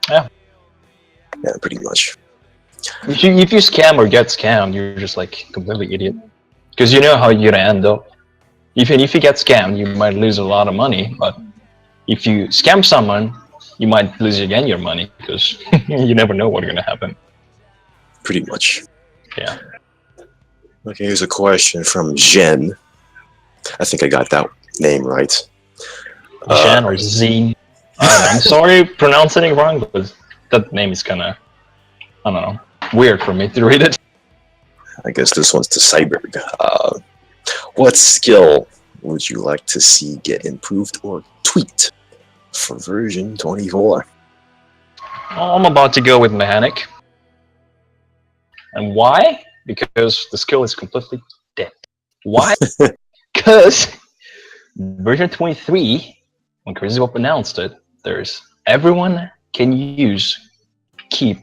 yeah, pretty much. If you scam or get scammed, you're just like completely idiot, because you know how you're gonna end up. Even if you get scammed, you might lose a lot of money, but if you scam someone, you might lose again your money, because you never know what's gonna happen. Pretty much. Yeah. Okay, here's a question from Jen. I think I got that name right. Jen or Zine. I'm sorry pronouncing it wrong, but that name is kind of, I don't know, weird for me to read it. I guess this one's to Cyberg. What skill would you like to see get improved or tweaked for version 24? I'm about to go with Mechanic. And why? Because the skill is completely dead. Why? Because version 23, when Crazy Wolf announced it, there's everyone can keep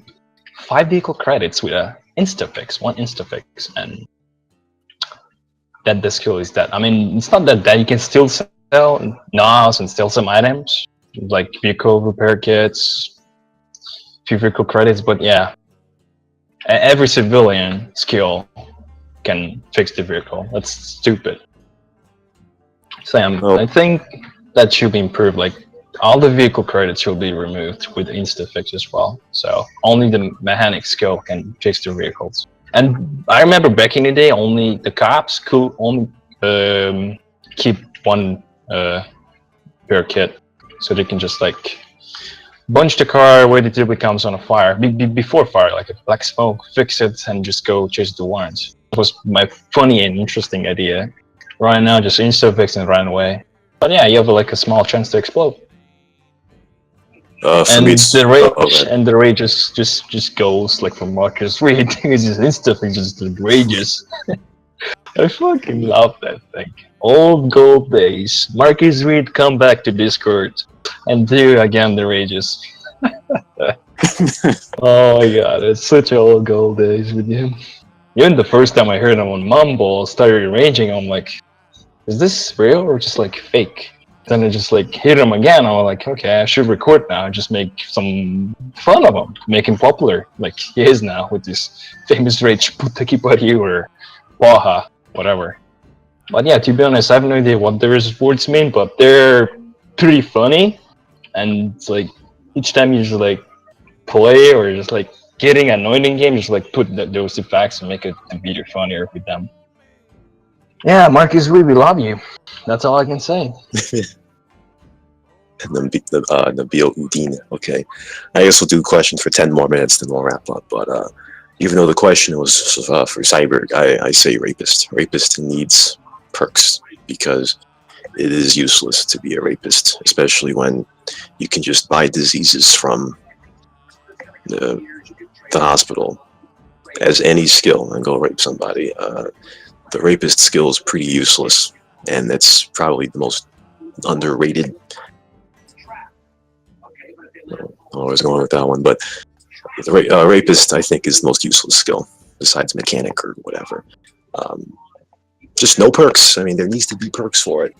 5 vehicle credits with a instafix, one instafix, and that the skill is dead. I mean, it's not that you can still sell NOS and still some items, like vehicle repair kits, few vehicle credits, but yeah, every civilian skill can fix the vehicle. That's stupid. So I think that should be improved. Like, all the vehicle credits should be removed with instafix as well. So only the mechanic skill can fix the vehicles. And I remember back in the day, only the cops could only keep one repair kit, so they can just like bunch the car where it typically comes on a fire, before fire, like a black smoke, fix it, and just go chase the warrants. It was my funny and interesting idea. Right now, just insta-fix and run away. But yeah, you have like a small chance to explode. And the rage just goes like from Marcus Reed. It's just insta-fix, just like rages. I fucking love that thing. Old gold days. Marcus Reed, come back to Discord and do again the rages. Oh my god, it's such old gold days with him. Even the first time I heard him on Mumble started raging, I'm like, is this real or just like fake? Then I just like hit him again. I'm like, okay, I should record now. Just make some fun of him, make him popular, like he is now with this famous rage, Putaki Pari or Waha, whatever. But yeah, to be honest, I have no idea what those words mean, but they're pretty funny. And it's like each time you just like play or just like getting annoyed in game, just like put those effects and make it the video funnier with them. Yeah, Marcus, we love you. That's all I can say. Nabil Udine. Okay, I guess we'll do questions for 10 more minutes, then we'll wrap up. But even though the question was for Cyberg, I say rapist. Rapist needs perks because it is useless to be a rapist, especially when you can just buy diseases from the, the hospital as any skill and go rape somebody. The rapist skill is pretty useless, and it's probably the most underrated. I was going with that one, but the rapist, I think, is the most useless skill besides mechanic or whatever. Um, just no perks. I mean, there needs to be perks for it.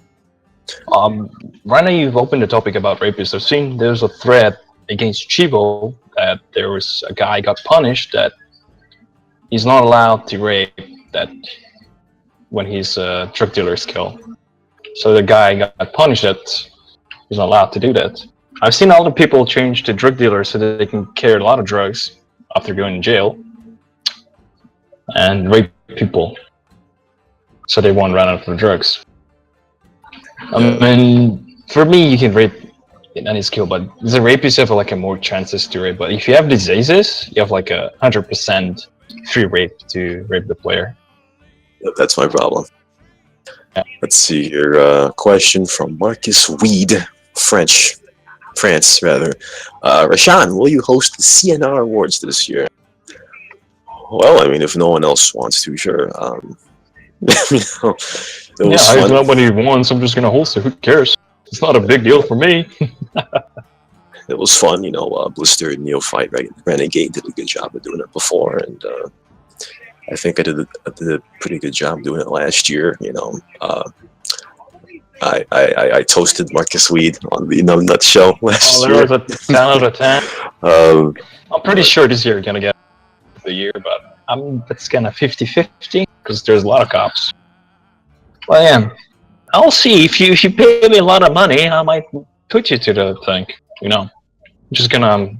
Right now you've opened the topic about rapists. I've seen there's a thread against Chivo that there was a guy got punished that he's not allowed to rape that when he's a drug dealer skill. So the guy got punished that he's not allowed to do that. I've seen other people change to drug dealers so that they can carry a lot of drugs after going to jail and rape people so they won't run out of drugs. I mean, for me, you can rape in any skill, but as a rapist, you have like a more chances to rape. But if you have diseases, you have like 100% free rape to rape the player. That's my problem. Yeah. Let's see here. Question from Marcus Weed, France rather. Rashan, will you host the CNR Awards this year? Well, I mean, if no one else wants to, sure. It was If fun. nobody wants, I'm just gonna host it. Who cares? It's not a big deal for me. It was fun, Blister, Neophyte, Renegade did a good job of doing it before, and I think I did a pretty good job doing it last year. I toasted Marcus Weed on the Nut Show last year. There was a 10 out of 10. I'm pretty sure this year gonna get the year, but it's kind of 50-50 because there's a lot of cops. Well, yeah, I'll see if you pay me a lot of money, I might put you to the thing. I'm just gonna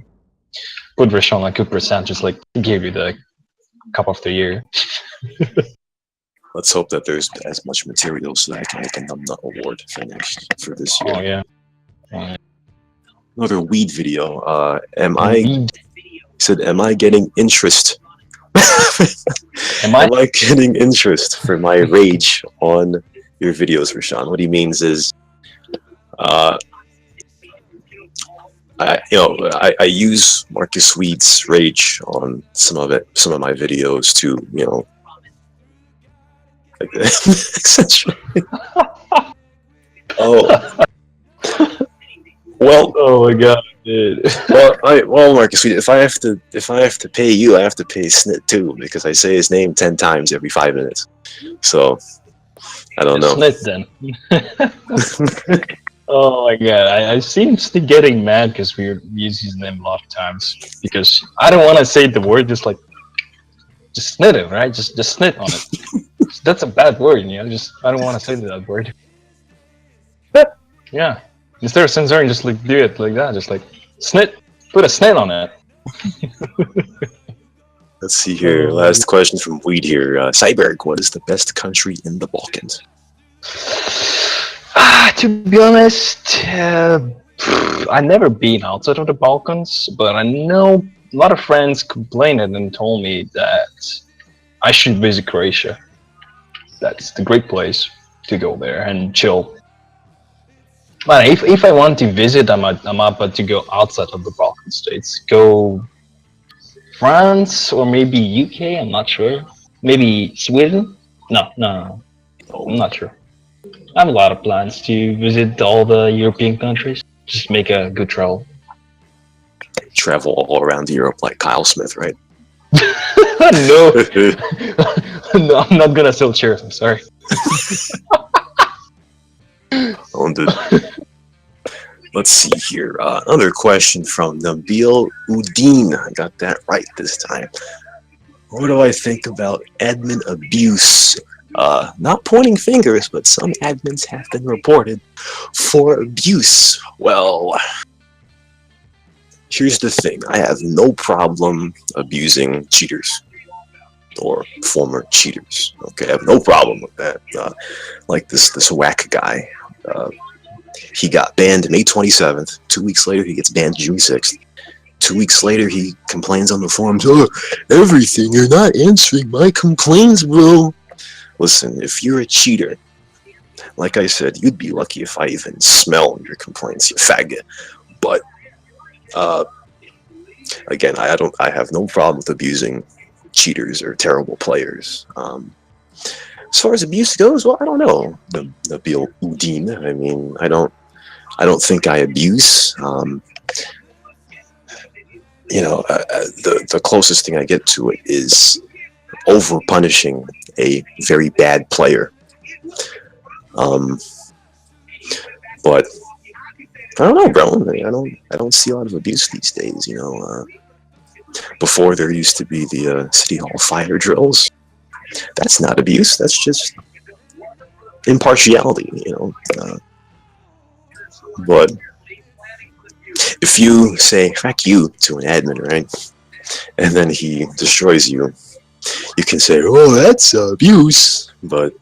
put Rishon like 2%, just like give you the cup of the year. Let's hope that there's as much material so that I can make a Num Nut Award for this year. Oh yeah. Another weed video. Am I getting interest? Am I getting interest for my rage on your videos, Rashawn? What he means is, I use Marcus Weed's rage on some of my videos to, essentially. Oh. Well. Oh my god, dude. well, Marcus, if I have to pay you, I have to pay Snit too because I say his name 10 times every 5 minutes. So I don't know. Snit then. Oh my god, I seem to be getting mad because we use his name a lot of times because I don't want to say the word, just snit it, right? Just snit on it. That's a bad word, I don't want to say that word. Yeah. Instead of censoring, just do it like that, just snit, put a snit on it. Let's see here. Last question from Weed here. Cyberg, what is the best country in the Balkans? To be honest, I've never been outside of the Balkans, but I know a lot of friends complained and told me that I should visit Croatia. That's the great place to go there and chill. But if I want to visit, I'm up to go outside of the Balkan states. Go France or maybe UK, I'm not sure. Maybe Sweden? No. I'm not sure. I have a lot of plans to visit all the European countries. Just make a good travel. Travel all around Europe like Kyle Smith, right? No. No, I'm not gonna sell chairs, I'm sorry. Let's see here. Another question from Nabil Udine. I got that right this time. What do I think about admin abuse? Not pointing fingers, but some admins have been reported for abuse. Well, here's the thing. I have no problem abusing cheaters or former cheaters. Okay, I have no problem with that. Like this whack guy. He got banned May 27th. 2 weeks later, he gets banned June 6th. 2 weeks later, he complains on the forums, "Oh, everything, you're not answering my complaints, bro." Listen, if you're a cheater, like I said, you'd be lucky if I even smell your complaints, you faggot. But uh, again, I have no problem with abusing cheaters or terrible players. As far as abuse goes, well, I don't know, Nabil Udin. I mean, I don't think I abuse. The closest thing I get to it is over punishing a very bad player. Um, but I don't know, bro. I don't see a lot of abuse these days. Before there used to be the city hall fire drills. That's not abuse. That's just impartiality. But if you say "fuck you" to an admin, right, and then he destroys you, you can say, "Oh, that's abuse." But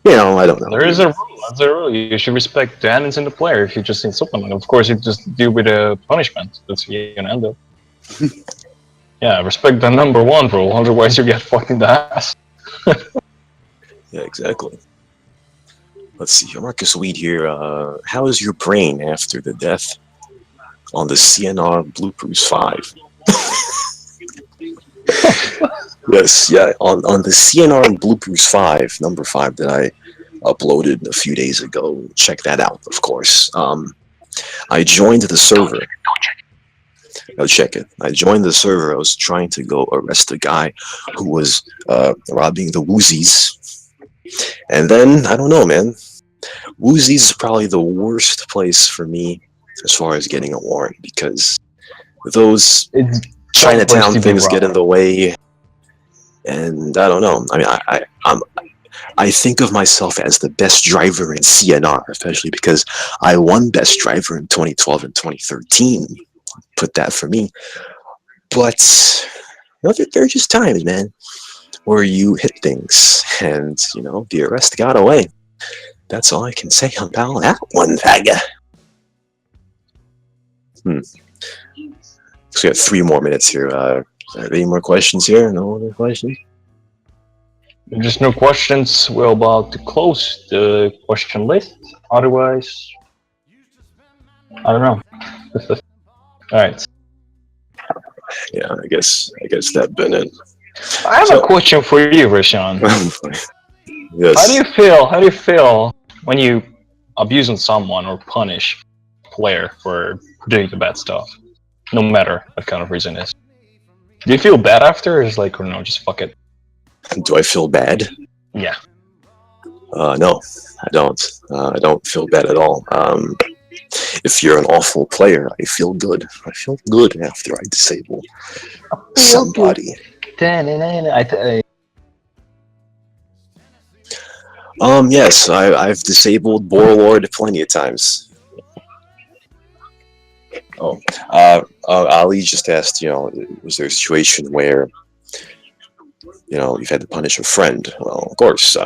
I don't know. There is a rule. That's a rule. You should respect the admins and the player. If you just insult them, and of course you just deal with a punishment. That's what you're gonna end up. Yeah, respect the number one rule. Otherwise, you get fucked in the ass. Yeah, exactly. Let's see. Marcus Weed here. How is your brain after the death on the CNR Bloopers 5? Yes, yeah. On the CNR Bloopers 5, number 5, that I uploaded a few days ago. Check that out, of course. I joined the server. Go check it. I joined the server. I was trying to go arrest a guy who was robbing the Woozies. And then, I don't know, man. Woozies is probably the worst place for me as far as getting a warrant, because those It's Chinatown things get in the way. And I don't know. I mean, I think of myself as the best driver in CNR, especially because I won best driver in 2012 and 2013. Put that for me. But there are just times, man, where you hit things, and the arrest got away. That's all I can say about that one, fagga. So we got 3 more minutes here. Are there any more questions here? No other questions? If there's no questions, we're about to close the question list. Otherwise, I don't know. Alright. Yeah, I guess that's been it. I have a question for you, Rashawn. Yes. How do you feel when you abuse on someone or punish a player for doing the bad stuff? No matter what kind of reason it is. Do you feel bad after, or is or no, just fuck it? Do I feel bad? Yeah. No, I don't. I don't feel bad at all. If you're an awful player, I feel good. I feel good after I disable somebody. Yes, I've disabled Warlord plenty of times. Ali just asked, was there a situation where, you've had to punish a friend? Well, of course.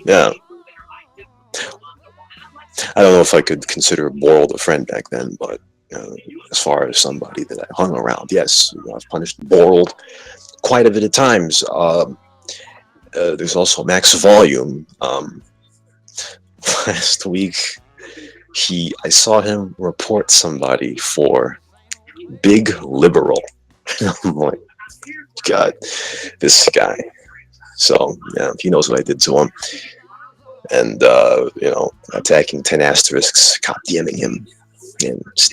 Yeah. I don't know if I could consider Borld a friend back then, but as far as somebody that I hung around, yes, I've punished Borld quite a bit of times. There's also Max Volume. Last week, I saw him report somebody for Big Liberal. I'm like, God, this guy. So, yeah, he knows what I did to him. And, attacking 10 asterisks, cop DMing him. And, let's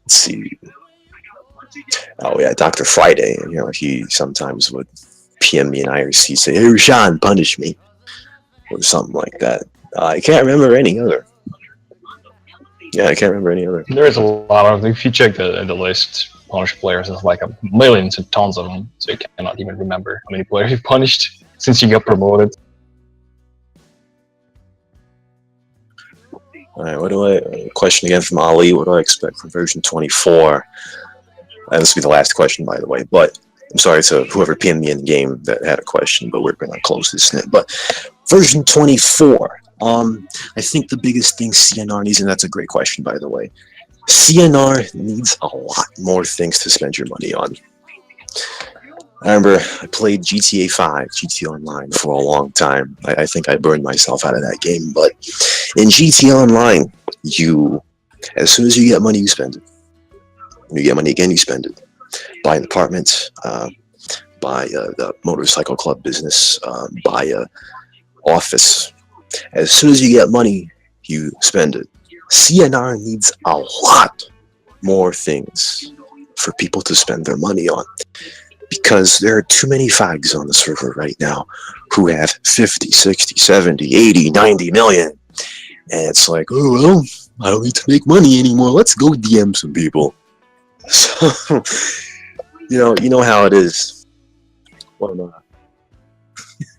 see. Oh, yeah, Dr. Friday. He sometimes would PM me in IRC, say, "Hey, Rashawn, punish me." Or something like that. I can't remember any other. Yeah, I can't remember any other. There's a lot of, if you check the list, punished players, there's millions and tons of them, so you cannot even remember how many players you've punished since you got promoted. Alright, question again from Ali, what do I expect from version 24? And this will be the last question, by the way, but I'm sorry to whoever pinned me in the game that had a question, but we're going to close this snip. But Version 24. I think the biggest thing CNR needs, and that's a great question, by the way. CNR needs a lot more things to spend your money on. I remember I played GTA 5, GTA Online, for a long time. I think I burned myself out of that game, but in GTA Online, as soon as you get money, you spend it. When you get money again, you spend it. Buy an apartment, buy the motorcycle club business, buy a office. As soon as you get money, you spend it. CNR needs a lot more things for people to spend their money on, because there are too many fags on the server right now who have 50, 60, 70, 80, 90 million. And it's like, oh, well, I don't need to make money anymore. Let's go DM some people. So, you know how it is. What am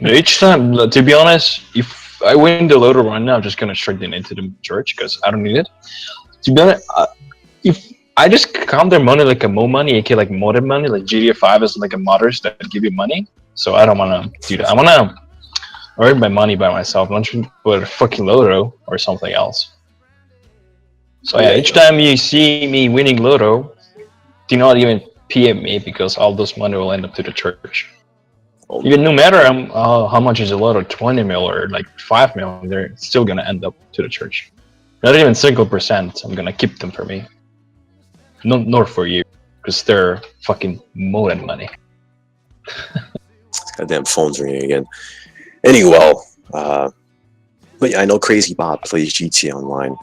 I? Each time, to be honest, if I win the lotto right now, I'm just gonna straight into the church because I don't need it. To be honest, if I just count their money like a mo money, aka like modern money, like GTA 5 is like a modders that give you money. So I don't wanna do that. I wanna earn my money by myself, not with a fucking lotto or something else. So yeah, each time you see me winning lotto, do not even PM me because all those money will end up to the church. Even no matter how much is a lotto, 20 mil or like 5 mil, they're still gonna end up to the church. Not even single percent. I'm gonna keep them for me. Nor for you, because they're fucking more than money. Goddamn phone's ringing again. Anyway, but yeah, I know Crazy Bob plays GTA Online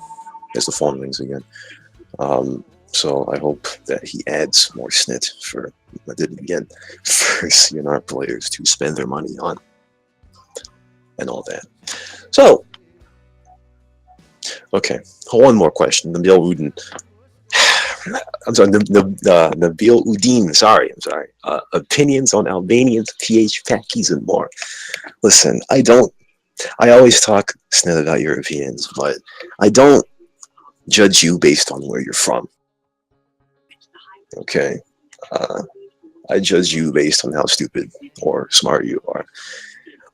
as the phone rings again. So I hope that he adds more snit for, I did it again, for CNR players to spend their money on and all that. So, okay, one more question. Nabil Udin. I'm sorry, Nabil Udin. Sorry, I'm sorry. Opinions on Albanians, PH, Pakis, and more. Listen, I always talk snit about Europeans, but I don't judge you based on where you're from. Okay, I judge you based on how stupid or smart you are.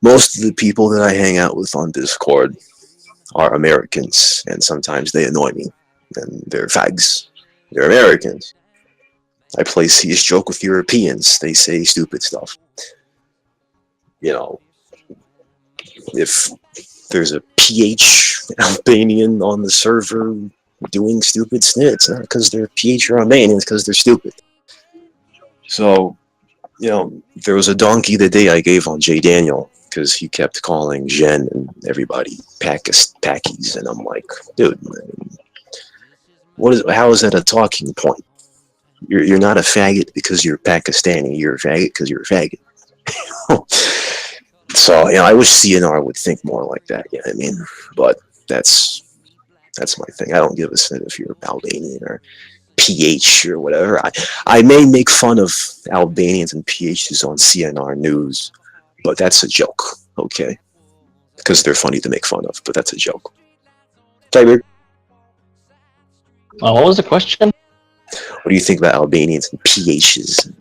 Most of the people that I hang out with on Discord are Americans, and sometimes they annoy me. And they're fags. They're Americans. I play CS joke with Europeans. They say stupid stuff. You know, if there's a PH Albanian on the server doing stupid snit, it's not because they're PH or Albanian, it's because they're stupid. So, there was a donkey the day I gave on Jay Daniel because he kept calling Jen and everybody Pakis, and I'm like, dude, how is that a talking point? You're not a faggot because you're Pakistani. You're a faggot because you're a faggot. So, I wish CNR would think more like that. You know what I mean? But that's my thing. I don't give a shit if you're Albanian or PH or whatever. I may make fun of Albanians and PHs on CNR News, but that's a joke, okay? Because they're funny to make fun of, but that's a joke. Tiger, what was the question? what do you think about Albanians and PHs and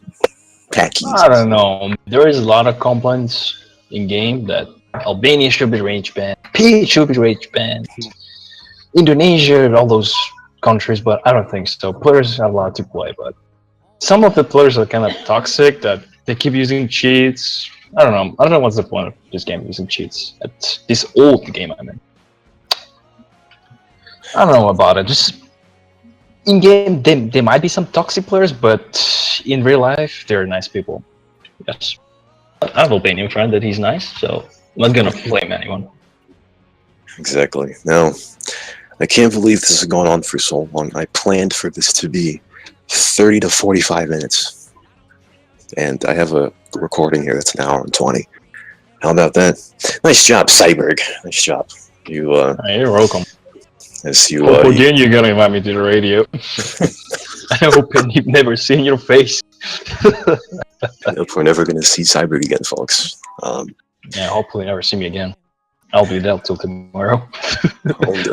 Pakis? I don't know. There is a lot of complaints in game that Albania should be rage banned, PH should be rage banned, Indonesia and all those countries, but I don't think so. Players have a lot to play, but some of the players are kind of toxic that they keep using cheats. I don't know what's the point of this game using cheats. It's this old game, I mean. I don't know about it. Just in game, there might be some toxic players, but in real life, they're nice people. Yes. I have an Albanian friend that he's nice, so I'm not gonna blame anyone. Exactly. Now, I can't believe this has gone on for so long. I planned for this to be 30 to 45 minutes. And I have a recording here that's an hour and 20. How about that? Nice job, Cyberg. Nice job. You're welcome. As you, again, you're gonna invite me to the radio. I hope you've never seen your face. I hope we're never going to see Cyberg again, folks. Yeah, hopefully never see me again. I'll be there till tomorrow.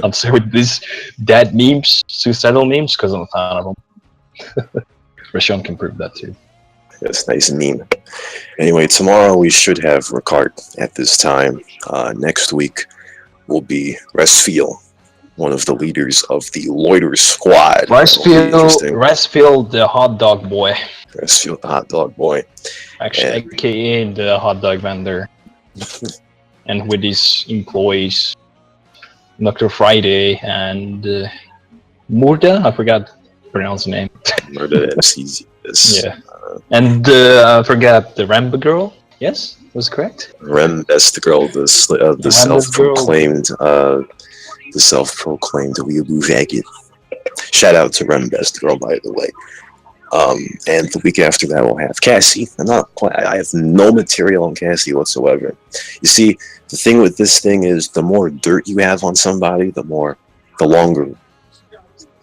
I'm sorry with these dad memes, suicidal memes, because I'm a fan of them. Rashawn can prove that too. That's nice and mean. Anyway, tomorrow we should have Ricard at this time. Next week will be Resfiel, one of the leaders of the Loiter Squad. It'll be interesting. Ricefield, the hot dog boy, Resfiel, the hot dog boy. actually, And aka the hot dog vendor, and with his employees, Dr. Friday and Murda. I forgot to pronounce the name. Murder MCs. Yes. Yeah, and I forgot the Rambo girl. Yes, was correct. Rem, that's the girl, the Rambo's girl. the self-proclaimed weeaboo faggot. Shout out to Rem Best Girl, by the way. And the week after that, we'll have Cassie. I have no material on Cassie whatsoever. You see, the thing with this thing is, the more dirt you have on somebody, the longer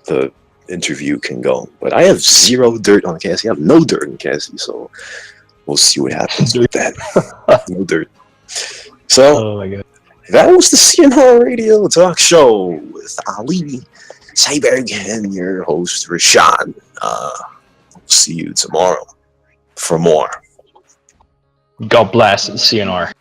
the interview can go. But I have zero dirt on Cassie. I have no dirt on Cassie, so we'll see what happens with that. No dirt. So Oh my god. that was the CNR Radio Talk Show with Ali Cyberg and your host Rashan. See you tomorrow for more. God bless CNR.